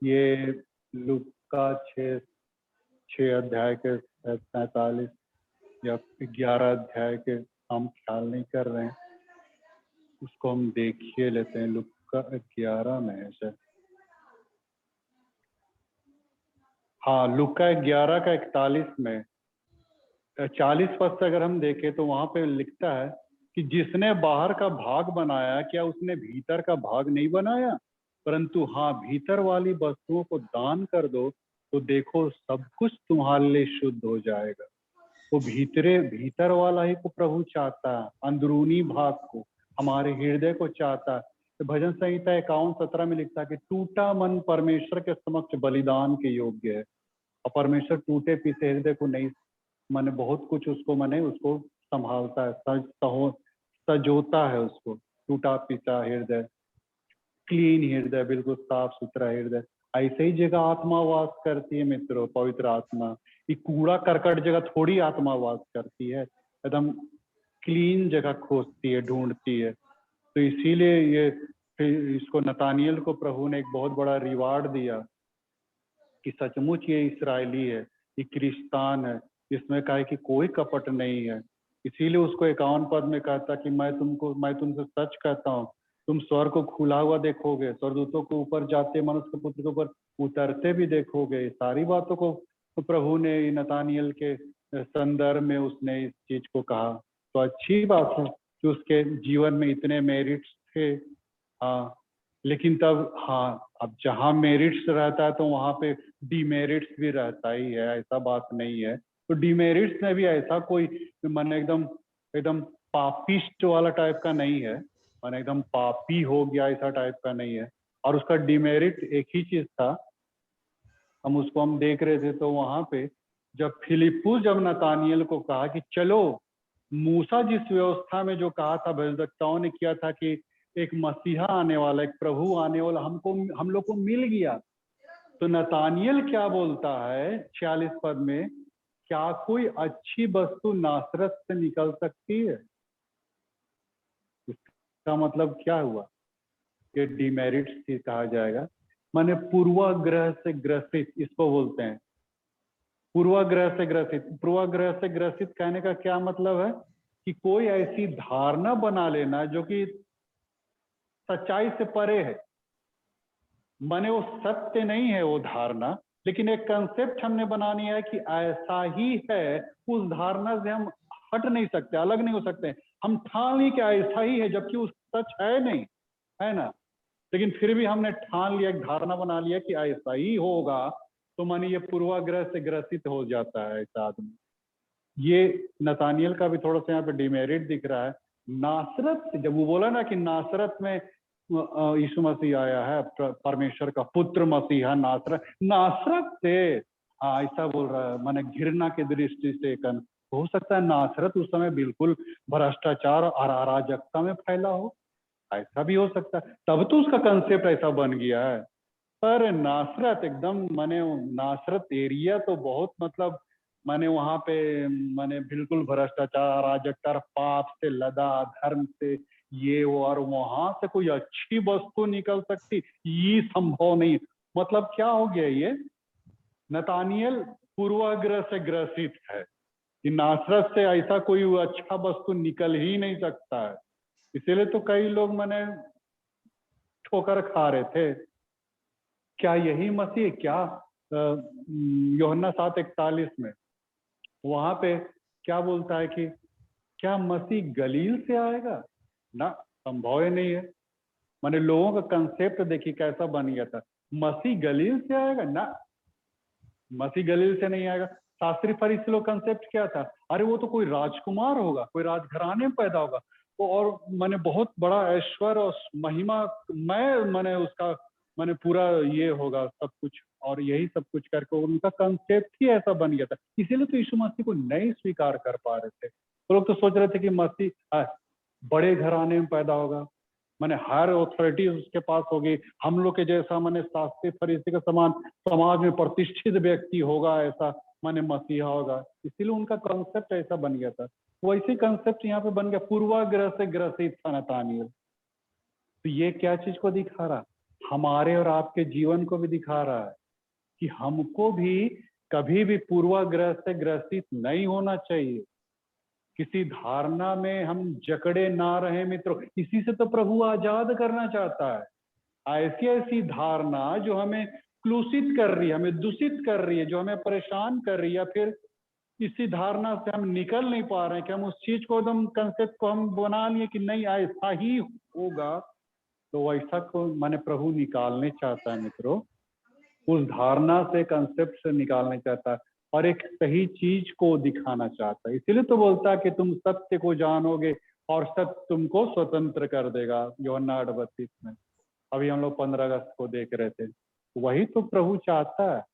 ये लूका 6 अध्याय के 47 या 11 अध्याय के हम ख्याल नहीं कर रहे हैं, उसको हम देखिए लेते हैं। लूका 11 में है सर, हाँ लूका 11 का 41 में 40 पद से अगर हम देखें तो वहां पे लिखता है कि जिसने बाहर का भाग बनाया, क्या उसने भीतर का भाग नहीं बनाया? परंतु हाँ, भीतर वाली वस्तुओं को दान कर दो तो देखो सब कुछ तुम्हारे लिए शुद्ध हो जाएगा। वो भीतर वाला ही को प्रभु चाहता है, अंदरूनी भाग को, हमारे हृदय को चाहता है। तो भजन संहिता 51:17 में लिखता है कि टूटा मन परमेश्वर के समक्ष बलिदान के योग्य है, और परमेश्वर टूटे पीते हृदय को नहीं, माने बहुत कुछ उसको संभालता है, सजोता है उसको। टूटा पीता हृदय, क्लीन हृदय, बिल्कुल साफ सुथरा हृदय, ऐसे ही जगह आत्मा वास करती है मित्रों, पवित्र आत्मा। ये कूड़ा करकट जगह थोड़ी आत्मा वास करती है, एकदम क्लीन जगह खोजती है, ढूंढती है। तो इसीलिए इसको नतानियल को प्रभु ने एक बहुत बड़ा रिवार्ड दिया कि सचमुच ये इस्राएली है, ये क्रिस्तान है, इसमें कहा कि कोई कपट नहीं है। इसीलिए उसको 51 पद में कहता कि मैं तुमसे सच कहता हूँ, तुम स्वर्ग को खुला हुआ देखोगे, स्वर्गदूतों को ऊपर जाते, मनुष्य के पुत्र के ऊपर उतरते भी देखोगे। सारी बातों को तो प्रभु ने नतानियल के संदर्भ में उसने इस चीज को कहा। तो अच्छी बात है कि उसके जीवन में इतने मेरिट्स थे। हाँ, लेकिन तब हाँ, अब जहाँ मेरिट्स रहता है तो वहाँ पे डिमेरिट्स भी रहता ही है, ऐसा बात नहीं है। तो डिमेरिट्स में भी ऐसा कोई मन एकदम एकदम पापिस्ट वाला टाइप का नहीं है, मन एकदम पापी हो गया ऐसा टाइप का नहीं है। और उसका डिमेरिट एक ही चीज था, हम देख रहे थे तो वहां पे जब फिलिप्पुस जब नतानियल को कहा कि चलो, मूसा जिस व्यवस्था में जो कहा था, भविष्यवक्ताओं ने किया था कि एक मसीहा आने वाला, एक प्रभु आने वाला हम लोग को मिल गया, तो नतानियल क्या बोलता है 46 पद में, क्या कोई अच्छी वस्तु नासरत से निकल सकती है? इसका मतलब क्या हुआ? ये डिमेरिट्स ही कहा जाएगा, माने पूर्वाग्रह से ग्रसित, इसको बोलते हैं पूर्वाग्रह से ग्रसित। पूर्वाग्रह से ग्रसित कहने का क्या मतलब है कि कोई ऐसी धारणा बना लेना जो कि सच्चाई से परे है, माने वो सत्य नहीं है वो धारणा, लेकिन एक कंसेप्ट हमने बनानी है कि ऐसा ही है, उस धारणा से हम हट नहीं सकते, अलग नहीं हो सकते। हम ठान ली कि ऐसा ही है जबकि वो सच है नहीं, है ना। लेकिन फिर भी हमने ठान लिया, एक धारणा बना लिया कि ऐसा ही होगा, तो माने ये पूर्वाग्रह से ग्रसित हो जाता है ऐसा आदमी। ये नतानियल का भी थोड़ा सा यहाँ पे डिमेरिट दिख रहा है। नासरत से जब वो बोला ना कि नासरत में यीशु मसीह आया है, परमेश्वर का पुत्र मसीह है, नासरत से, हाँ ऐसा बोल रहा है, माने घृणा की दृष्टि से हो सकता है नासरत उस समय बिल्कुल भ्रष्टाचार और अराजकता में फैला हो, ऐसा भी हो सकता है, तब तो उसका कंसेप्ट ऐसा बन गया है। पर नासरत एकदम, माने नासरत एरिया तो बहुत माने वहां पे माने बिल्कुल भ्रष्टाचार, अराजकता, पाप से लदा, धर्म से ये वो, और वहां से कोई अच्छी वस्तु निकल सकती, ये संभव नहीं। मतलब क्या हो गया ये? नतानियल पूर्वाग्रह से ग्रसित है कि नासरत से ऐसा कोई अच्छा वस्तु निकल ही नहीं सकता है। इसीलिए तो कई लोग माने ठोकर खा रहे थे, क्या यही मसीह? क्या यूहन्ना 7:41 में, वहां पे क्या बोलता है कि क्या मसीह गलील से आएगा? ना, संभव ही नहीं है। माने लोगों का कंसेप्ट देखिए कैसा बन गया था, मसीह गलील से आएगा? ना, मसीह गलील से नहीं आएगा। शास्त्री फरीसी लोग कंसेप्ट क्या था, अरे वो तो कोई राजकुमार होगा, कोई राजघराने में पैदा होगा, वो और माने बहुत बड़ा ऐश्वर्य और महिमा मैं माने उसका माने पूरा ये होगा सब कुछ, और यही सब कुछ करके उनका कंसेप्ट ही ऐसा बन गया था। इसीलिए तो यीशु मसीह को नहीं स्वीकार कर पा रहे थे। वो लोग तो सोच रहे थे कि मसीह बड़े घराने में पैदा होगा, माने हर अथॉरिटी उसके पास होगी, हम लोग के जैसा माने शास्त्री फरीसी के समान समाज में प्रतिष्ठित व्यक्ति होगा, ऐसा माने मसीहा होगा। इसीलिए उनका कॉन्सेप्ट ऐसा बन गया था। वैसे कॉन्सेप्ट यहाँ पे बन गया, पूर्वाग्रह से ग्रसित था नतानिएल। तो ये क्या चीज को दिखा रहा, हमारे और आपके जीवन को भी दिखा रहा है कि हमको भी कभी भी पूर्वाग्रह से ग्रसित नहीं होना चाहिए, किसी धारणा में हम जकड़े ना रहे मित्रों। इसी से तो प्रभु आजाद करना चाहता है। ऐसी ऐसी धारणा जो हमें क्लूषित कर रही है, हमें दूषित कर रही है, जो हमें परेशान कर रही है, फिर इसी धारणा से हम निकल नहीं पा रहे हैं कि हम उस चीज को एकदम कंसेप्ट को हम बना लिए कि नहीं ऐसा ही होगा, तो वैसा को माने प्रभु निकालने चाहता है मित्रों, उस धारणा से कंसेप्ट से निकालने चाहता है और एक सही चीज को दिखाना चाहता है। इसीलिए तो बोलता है कि तुम सत्य को जानोगे और सत्य तुमको स्वतंत्र कर देगा, यूहन्ना 8:32 में। अभी हम लोग 15 अगस्त को देख रहे थे, वही तो प्रभु चाहता है,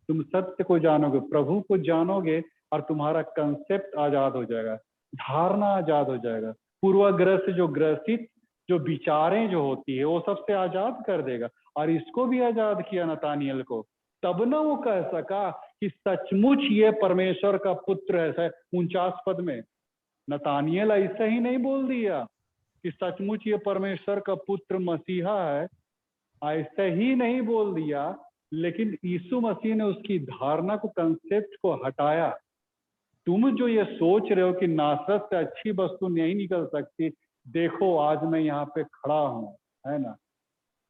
तुम सत्य को जानोगे, प्रभु को जानोगे और तुम्हारा कंसेप्ट आजाद हो जाएगा, धारणा आजाद हो जाएगा, पूर्वाग्रह से जो ग्रसित जो विचारें जो होती है वो सबसे आजाद कर देगा। और इसको भी आजाद किया नतानियल को, तब ना वो कह सका कि सचमुच ये परमेश्वर का पुत्र है। 49 पद में नतानियल ऐसा ही नहीं बोल दिया कि सचमुच ये परमेश्वर का पुत्र मसीहा है, ऐसा ही नहीं बोल दिया, लेकिन यीशु मसीह ने उसकी धारणा को, कंसेप्ट को हटाया। तुम जो ये सोच रहे हो कि नासरत से अच्छी वस्तु नहीं निकल सकती, देखो आज मैं यहाँ पे खड़ा हूं, है ना।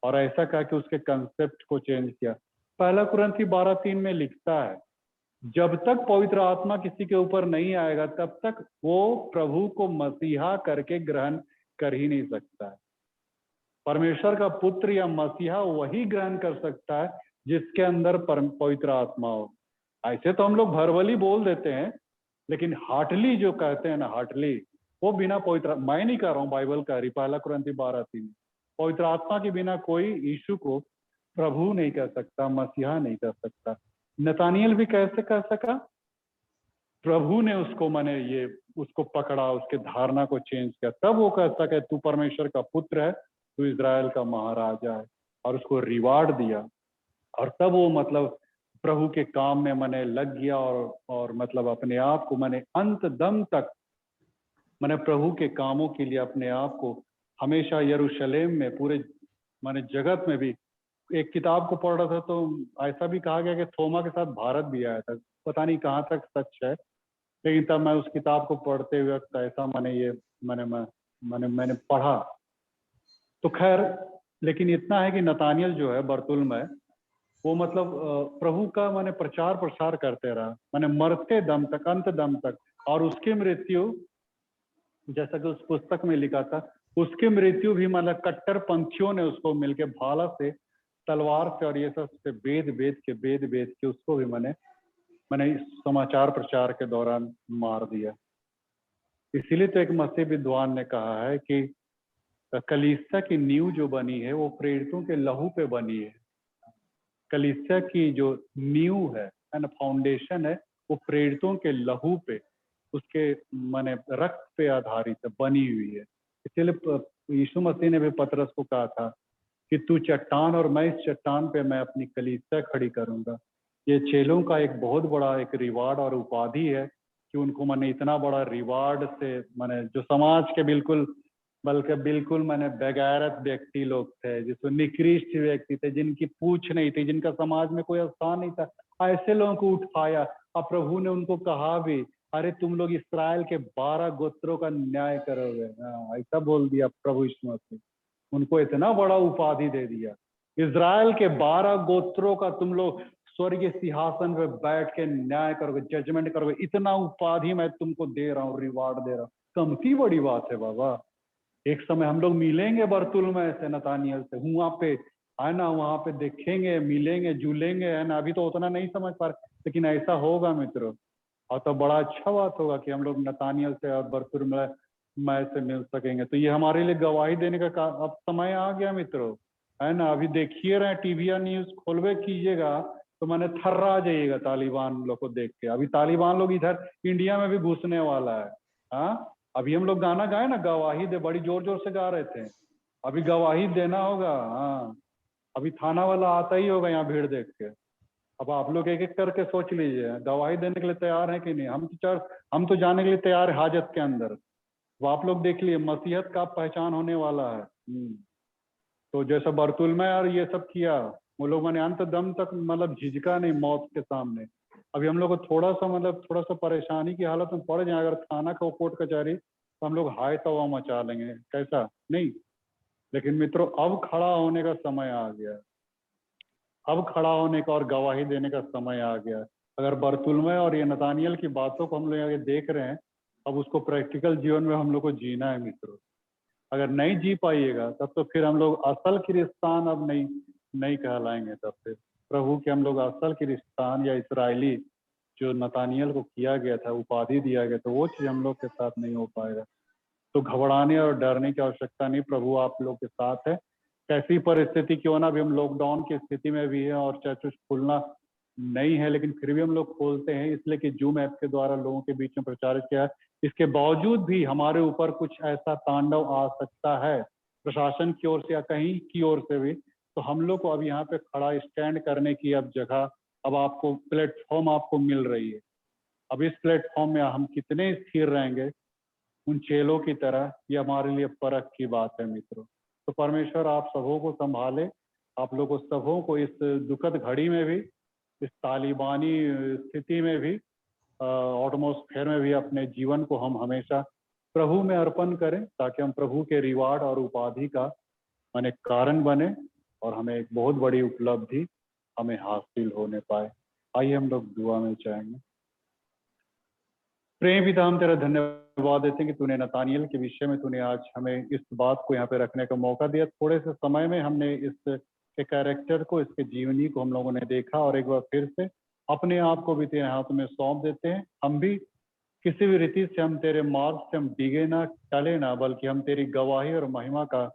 और ऐसा कहा कि उसके कंसेप्ट को चेंज किया। पहला कुरिन्थी 12:3 में लिखता है, जब तक पवित्र आत्मा किसी के ऊपर नहीं आएगा तब तक वो प्रभु को मसीहा करके ग्रहण कर ही नहीं सकता है। परमेश्वर का पुत्र या मसीहा वही ग्रहण कर सकता है जिसके अंदर पवित्र आत्मा हो। ऐसे तो हम लोग भरवली बोल देते हैं, लेकिन हार्टली जो कहते हैं ना, हार्टली, वो बिना पवित्र, मैं नहीं कर रहा हूँ, बाइबल कह रही, पहला कुरिन्थी 12:3, पवित्र आत्मा के बिना कोई यीशु को प्रभु नहीं कह सकता, मसीहा नहीं कह सकता। नतानियल भी कैसे कह सका, प्रभु ने उसको माने ये उसको पकड़ा, उसके धारणा को चेंज किया, तब वो कह सके तू परमेश्वर का पुत्र है, तू इजराइल का महाराजा है, और उसको रिवार्ड दिया। और तब वो मतलब प्रभु के काम में माने लग गया और मतलब अपने आप को माने अंत दम तक माने प्रभु के कामों के लिए अपने आप को हमेशा यरूशलेम में, पूरे माने जगत में भी। एक किताब को पढ़ रहा था तो ऐसा भी कहा गया कि थोमा के साथ भारत भी आया था, पता नहीं कहाँ तक सच है, लेकिन तब मैं उस किताब को पढ़ते वक्त ऐसा मैंने पढ़ा। तो खैर, लेकिन इतना है कि नतानियल जो है बरतुल में, वो मतलब प्रभु का माने प्रचार प्रसार करते रहा, माने मरते दम तक, अंत दम तक। और उसकी मृत्यु, जैसा कि उस पुस्तक में लिखा था, उसकी मृत्यु भी मतलब कट्टरपंथियों ने उसको मिलके भाला से, तलवार से और ये सब से वेद वेद के उसको भी मैंने समाचार प्रचार के दौरान मार दिया। इसीलिए तो एक मसीह विद्वान ने कहा है कि कलीसिया की नींव जो बनी है वो प्रेरितों के लहू पे बनी है। कलीसिया की जो नींव है ना, फाउंडेशन है, वो प्रेरितों के लहू पे, उसके माने रक्त पे आधारित है, बनी हुई है। इसीलिए यीशु मसीह ने भी पतरस को कहा था कि तू चट्टान और मैं इस चट्टान पे मैं अपनी कलीसिया खड़ी करूंगा। ये चेलों का एक बहुत बड़ा एक रिवार्ड और उपाधि है कि उनको मैंने इतना बड़ा रिवार्ड से, मैंने जो समाज के बिल्कुल बल्कि बिल्कुल मैंने बेगैरत व्यक्ति लोग थे, जिसमें निकृष्ट व्यक्ति थे, जिनकी पूछ नहीं थी, जिनका समाज में कोई स्थान नहीं था, ऐसे लोगों को उठाया। और प्रभु ने उनको कहा भी, अरे तुम लोग इस्राएल के 12 गोत्रों का न्याय करोगे। हाँ, ऐसा बोल दिया प्रभु यीशु मसीह, उनको इतना बड़ा उपाधि दे दिया, इजराइल के 12 गोत्रों का तुम लोग स्वर्गीय सिंहासन पे बैठ के न्याय करोगे, जजमेंट करोगे, इतना उपाधि मैं तुमको दे रहा हूँ, रिवार्ड दे रहा हूँ। कम की बड़ी बात है बाबा। एक समय हम लोग मिलेंगे बरतुल्मै से, नतानियल से, वहां पे है ना, वहां पे देखेंगे, मिलेंगे, जुलेंगे, है ना। अभी तो उतना नहीं समझ पा रहे, लेकिन ऐसा होगा मित्रों। और तो बड़ा अच्छा बात होगा कि हम लोग नतानियल से और बरतुल्मै से मिल सकेंगे। तो ये हमारे लिए गवाही देने का अब समय आ गया मित्रों, है ना। अभी देखिए रहे टीवी या न्यूज खोलवे कीजिएगा तो मैंने थर्रा जाइएगा तालिबान लोग को देख के। अभी तालिबान लोग इधर इंडिया में भी घुसने वाला है। हाँ, अभी हम लोग गाना गाए ना, गवाही दे, बड़ी जोर जोर से गा रहे थे। अभी गवाही देना होगा। हाँ, अभी थाना वाला आता ही होगा यहाँ भीड़ देख के। अब आप लोग एक एक करके सोच लीजिए, गवाही देने के लिए तैयार है कि नहीं। हम तो जाने के लिए तैयार है हाजत के अंदर। वो आप लोग देख लिए, मसीहत का पहचान होने वाला है। तो जैसा बरतुल्मै और ये सब किया, वो लोगों ने अंत दम तक मतलब झिझका नहीं मौत के सामने। अभी हम लोग को थोड़ा सा परेशानी की हालत में पड़ जाए अगर थाना का कोर्ट कचहरी, तो हम लोग हाय तवा मचा लेंगे, कैसा नहीं। लेकिन मित्रों, अब खड़ा होने का समय आ गया। अब खड़ा होने का और गवाही देने का समय आ गया। अगर बरतुल्मै और ये नतानियल की बातों को हम लोग आगे देख रहे हैं, अब उसको प्रैक्टिकल जीवन में हम लोग को जीना है मित्रों। अगर नहीं जी पाइएगा तब तो फिर हम लोग असल किरिस्तान अब नहीं कहलाएंगे। तब फिर प्रभु के हम लोग असल किरिस्तान या इसराइली जो नतानियल को किया गया था, उपाधि दिया गया, तो वो चीज हम लोग के साथ नहीं हो पाएगा। तो घबराने और डरने की आवश्यकता नहीं, प्रभु आप लोग के साथ है। कैसी परिस्थिति क्यों ना, अभी हम लॉकडाउन की स्थिति में भी है और चर्च खुलना नहीं है, लेकिन फिर भी हम लोग खोलते हैं, इसलिए कि जूम ऐप के द्वारा लोगों के बीच में प्रचारित किया है। इसके बावजूद भी हमारे ऊपर कुछ ऐसा तांडव आ सकता है प्रशासन की ओर से या कहीं की ओर से भी। तो हम लोग को अब यहाँ पे खड़ा स्टैंड करने की अब जगह, अब आपको प्लेटफॉर्म आपको मिल रही है। अब इस प्लेटफॉर्म में हम कितने स्थिर रहेंगे उन चेलों की तरह, ये हमारे लिए परख की बात है मित्रों। तो परमेश्वर आप सबों को संभाले, आप लोगों सबों को इस दुखद घड़ी में भी, इस तालिबानी स्थिति में भी, एटमॉस्फेयर में भी अपने जीवन को हम हमेशा प्रभु में अर्पण करें, ताकि हम प्रभु के रिवार्ड और उपाधि का माने कारण बने और हमें एक बहुत बड़ी उपलब्धि हमें हासिल होने पाए। आइए हम लोग दुआ में जाएंगे। प्रेम पिता, हम तेरा धन्यवाद देते हैं कि तूने नतानियल के विषय में तूने आज हमें इस बात को यहाँ पे रखने का मौका दिया। थोड़े से समय में हमने इसके कैरेक्टर को, इसके जीवनी को हम लोगों ने देखा, और एक बार फिर से अपने आप को भी तेरे हाथ में सौंप देते हैं। हम भी किसी भी रीति से हम तेरे मार्ग से हम डिगे ना, टले ना, बल्कि हम तेरी गवाही और महिमा का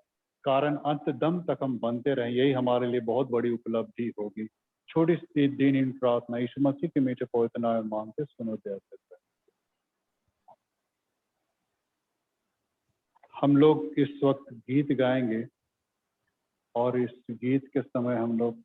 कारण अंत दम तक हम बनते रहें। यही हमारे लिए बहुत बड़ी उपलब्धि होगी। छोटी सी दिन इन प्रार्थना यीशु मसीह के मीठे पवित्र नाम में मांगते सुनो दया से। हम लोग इस वक्त गीत गाएंगे और इस गीत के समय हम लोग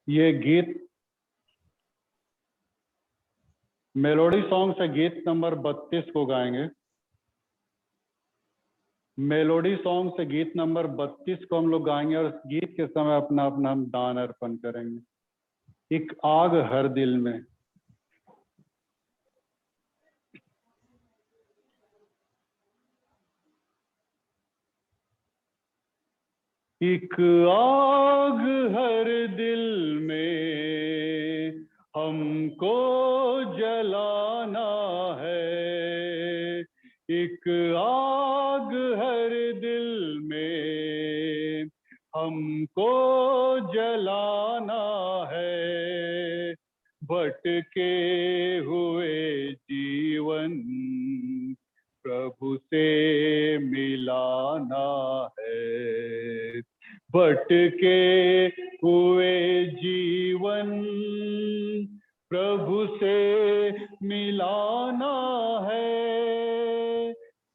ये गीत मेलोडी सॉन्ग से गीत नंबर 32 को गाएंगे। मेलोडी सॉन्ग से गीत नंबर 32 को हम लोग गाएंगे और इस गीत के समय अपना अपना हम दान अर्पण करेंगे। एक आग हर दिल में। एक आग हर दिल में हमको जलाना है। एक आग हर दिल में हमको जलाना है। भटके हुए जीवन प्रभु से मिलाना है। भटके हुए जीवन प्रभु से मिलाना है।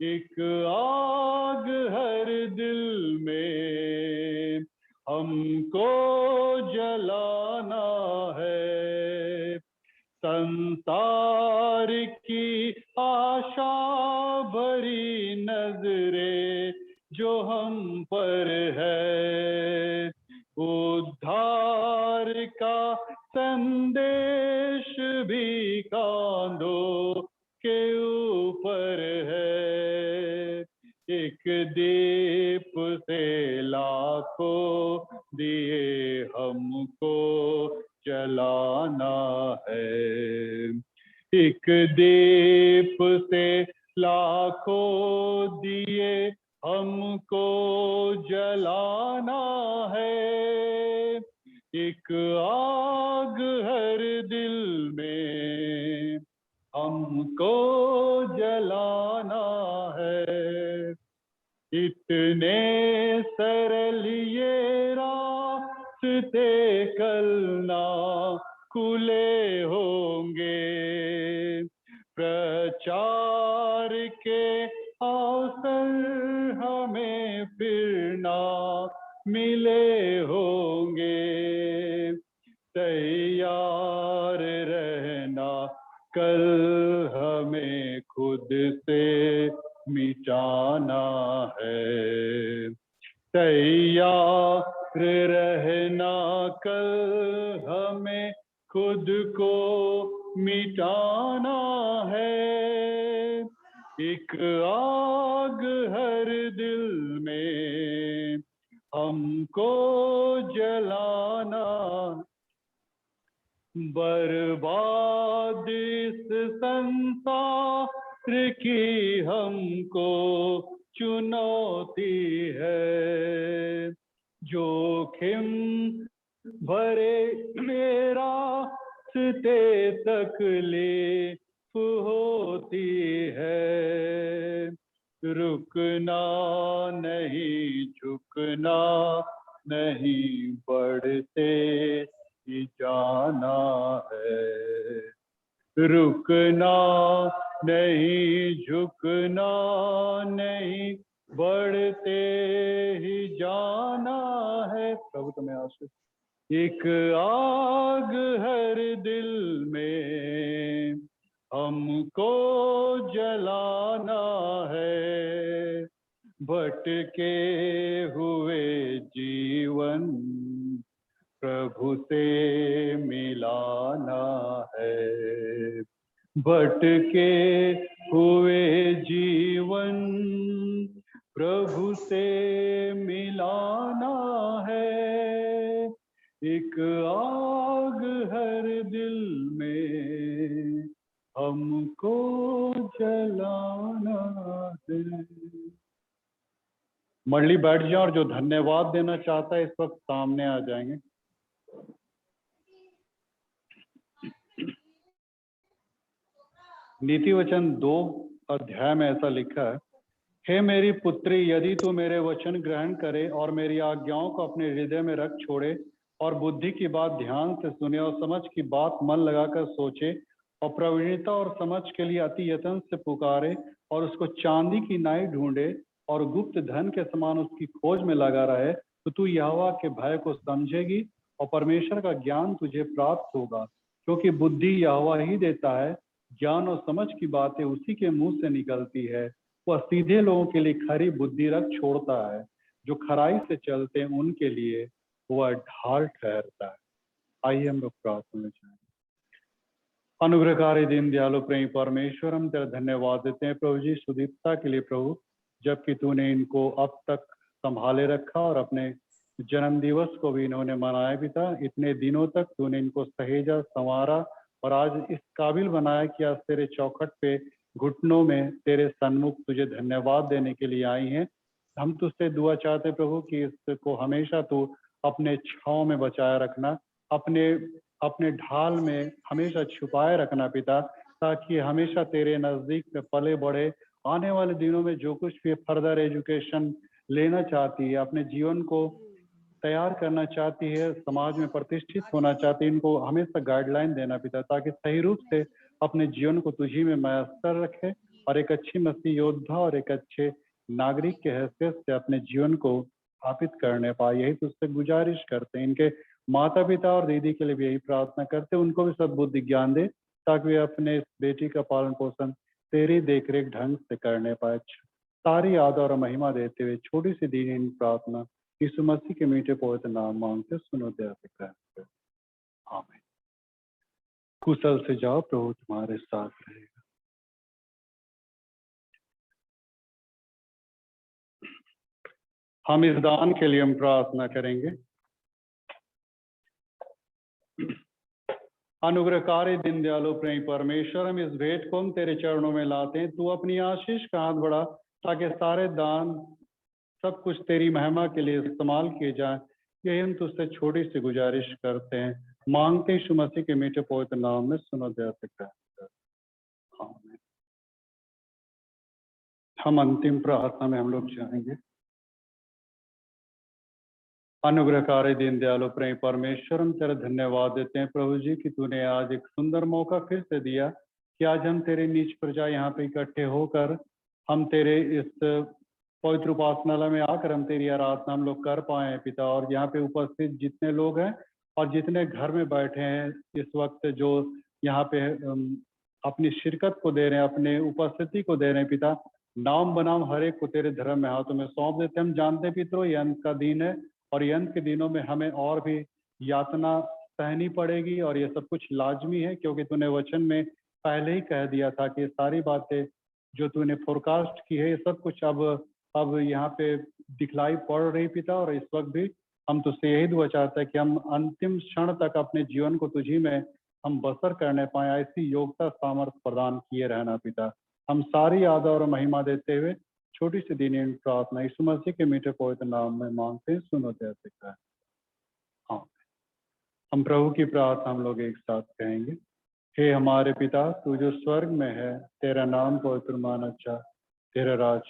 एक आग हर दिल में हमको जलाना है। संसार की आशा भरी नजरें जो हम पर है, उद्धार का संदेश लाखों दिए हमको जलाना है। एक दीप से लाखों दिए हमको जलाना है। एक आग हर दिल में हमको जलाना है। इतने सरल ये रास्ते कल ना खुले होंगे। प्रचार के अवसर हमें फिर ना मिले होंगे। तैयार रहना कल हमें खुद से मिटाना है। तैयार रहना कल हमें खुद को मिटाना है। एक आग हर दिल में हमको जलाना। बर्बाद इस संसार की हमको चुनौती है। जोखिम भरे मेरा रास्ते तकलीफ होती है। रुकना नहीं, झुकना नहीं, बढ़ते ही जाना है। रुकना नहीं, झुकना नहीं, बढ़ते ही जाना है। प्रभु तुम्हें आशीष। एक आग हर दिल में हमको जलाना है। भटके हुए जीवन प्रभु से मिलाना है। भटके हुए जीवन प्रभु से मिलाना है। एक आग हर दिल में हमको जलाना है। मंडली बैठ जाए और जो धन्यवाद देना चाहता है इस वक्त सामने आ जाएंगे। नीति वचन 2 अध्याय में ऐसा लिखा है, हे मेरी पुत्री, यदि तू मेरे वचन ग्रहण करे और मेरी आज्ञाओं को अपने हृदय में रख छोड़े और बुद्धि की बात ध्यान से सुने और समझ की बात मन लगाकर सोचे और प्रवीणता और समझ के लिए अति यत्न से पुकारे और उसको चांदी की नाई ढूंढे और गुप्त धन के समान उसकी खोज में लगा रहे, तो तू यहोवा के भय को समझेगी और परमेश्वर का ज्ञान तुझे प्राप्त होगा। क्योंकि बुद्धि यहोवा ही देता है, ज्ञान और समझ की बातें उसी के मुंह से निकलती है। वह सीधे लोगों के लिए खरी बुद्धि रख छोड़ता है, जो खराई से चलते हैं उनके लिए वह ढाल ठहरता है। आइए हम लोग प्रार्थना में जाएं। अनुग्रहकारी दीन दयालु प्रेम परमेश्वर, हम तेरा धन्यवाद देते हैं प्रभु जी सुदीप्ता के लिए प्रभु, जबकि तूने इनको अब तक संभाले रखा और अपने जन्म दिवस को भी इन्होंने मनाया भी था। इतने दिनों तक तूने इनको सहेजा, संवारा और आज इस काबिल बनाया कि आज तेरे चौखट पे घुटनों में तेरे सन्मुख तुझे धन्यवाद देने के लिए आई हैं। हम तुझसे दुआ चाहते प्रभु कि इसको हमेशा तू अपने छांव में बचाए रखना, अपने ढाल में हमेशा छुपाए रखना पिता, ताकि हमेशा तेरे नजदीक में पले बढ़े। आने वाले दिनों में जो कुछ भी फर्दर एजुकेशन लेना चाहती है, अपने जीवन को तैयार करना चाहती है, समाज में प्रतिष्ठित होना चाहती है, इनको हमेशा गाइडलाइन देना पिता, ताकि सही रूप से अपने जीवन को तुझी में मयस्तर रखे और एक अच्छी मसीह योद्धा और एक अच्छे नागरिक के हैसियत से अपने जीवन को स्थापित करने पाए। यही तुझसे गुजारिश करते हैं। इनके माता पिता और दीदी के लिए भी यही प्रार्थना करते हैं, उनको भी सद्बुद्धि ज्ञान दे ताकि वे अपने इस बेटी का पालन पोषण तेरी देखरेख ढंग से करने पाए। सारी आदर और महिमा देते हुए छोटी सी दीन प्रार्थना यीशु मसीह के मीठे पवित्र नाम मांगते सुनो दया से कहते आमीन। कुशल से जाओ, प्रभु तुम्हारे साथ रहेगा। हम इस दान के लिए हम प्रार्थना करेंगे। अनुग्रहकारी दिन दयालु प्रेम परमेश्वर, हम इस भेंट को हम तेरे चरणों में लाते हैं। तू अपनी आशीष का हाथ बढ़ा ताकि सारे दान सब कुछ तेरी महिमा के लिए इस्तेमाल किए जाए। यही हम तुझसे छोटी सी गुजारिश करते हैं, मांगते यीशु मसीह के मीठे पवित्र नाम में सुनो दया से कहते हैं। आमीन। हम अंतिम प्रार्थना में हम लोग जाएंगे। अनुग्रहकारी दीन दयालु प्रेम परमेश्वर, हम तेरा धन्यवाद देते हैं प्रभु जी कि तूने आज एक सुंदर मौका फिर से दिया कि आज हम तेरे नीच प्रजा यहाँ पे इकट्ठे होकर हम तेरे इस पवित्र उपासनालय में आकर हम तेरी आराधना हम लोग कर पाए हैं पिता। और यहाँ पे उपस्थित जितने लोग हैं और जितने घर में बैठे हैं इस वक्त, जो यहाँ पे अपनी शिरकत को दे रहे हैं, अपने उपस्थिति को दे रहे हैं पिता, नाम बनाम हर एक को तेरे धर्म में हाथों में सौंप देते हैं। हम जानते हैं पितरों, ये अंत का दिन है और ये अंत के दिनों में हमें और भी यातना सहनी पड़ेगी और ये सब कुछ लाजमी है, क्योंकि तूने वचन में पहले ही कह दिया था कि ये सारी बातें जो तूने फोरकास्ट की है ये सब कुछ अब यहाँ पे दिखलाई पड़ रही पिता। और इस वक्त भी हम तुझसे यही दुआ चाहते हैं कि हम अंतिम क्षण तक अपने जीवन को तुझी में हम बसर करने पाए, ऐसी योग्यता सामर्थ्य प्रदान किए रहना पिता। हम सारी आदर और महिमा देते हुए छोटी सी दीनी प्रार्थना यीशु मसीह के मीठे पवित्र नाम में मांगते हैं, सुनो जैसे कहा। हाँ, हम प्रभु की प्रार्थना हम लोग एक साथ कहेंगे। हे हमारे पिता, तू जो स्वर्ग में है, तेरा नाम पवित्र मान अच्छा, तेरा राज,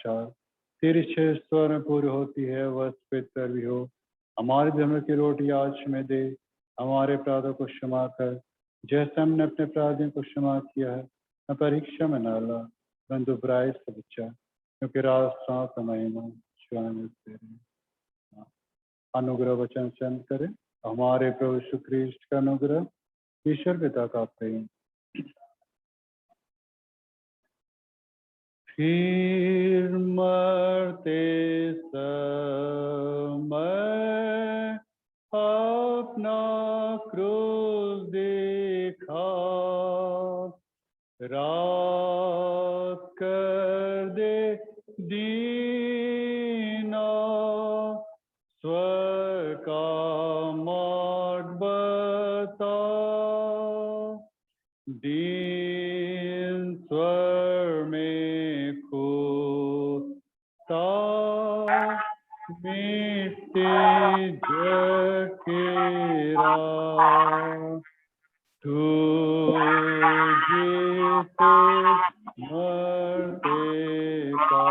तेरी इच्छा स्वर में पूरी होती है, वह पवित्र भी हो। हमारे जन्म की रोटी आज में दे, हमारे अपराधों को क्षमा कर जैसे हमने अपने अपराधियों को क्षमा किया है। न परीक्षा में न ला, परंतु बुराई से बचा, क्योंकि राष्ट्र महिमा तेरे। अनुग्रह वचन चंद करें। हमारे प्रभु यीशु ख्रीस्ट का अनुग्रह, ईश्वर पिता का प्रेम, फिर मरते समय अपना क्रूस देखा, रात कर दे दीना, स्वर का मार्ग बता, दीन स्वर में खोता, मिटते जग के राह, तुझे से मरते का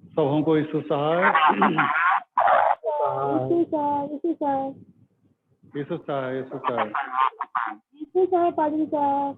सबों को यीशु सहाय, यीशु सहाय, यीशु सहाय, यीशु सहाय, पादरी साहब।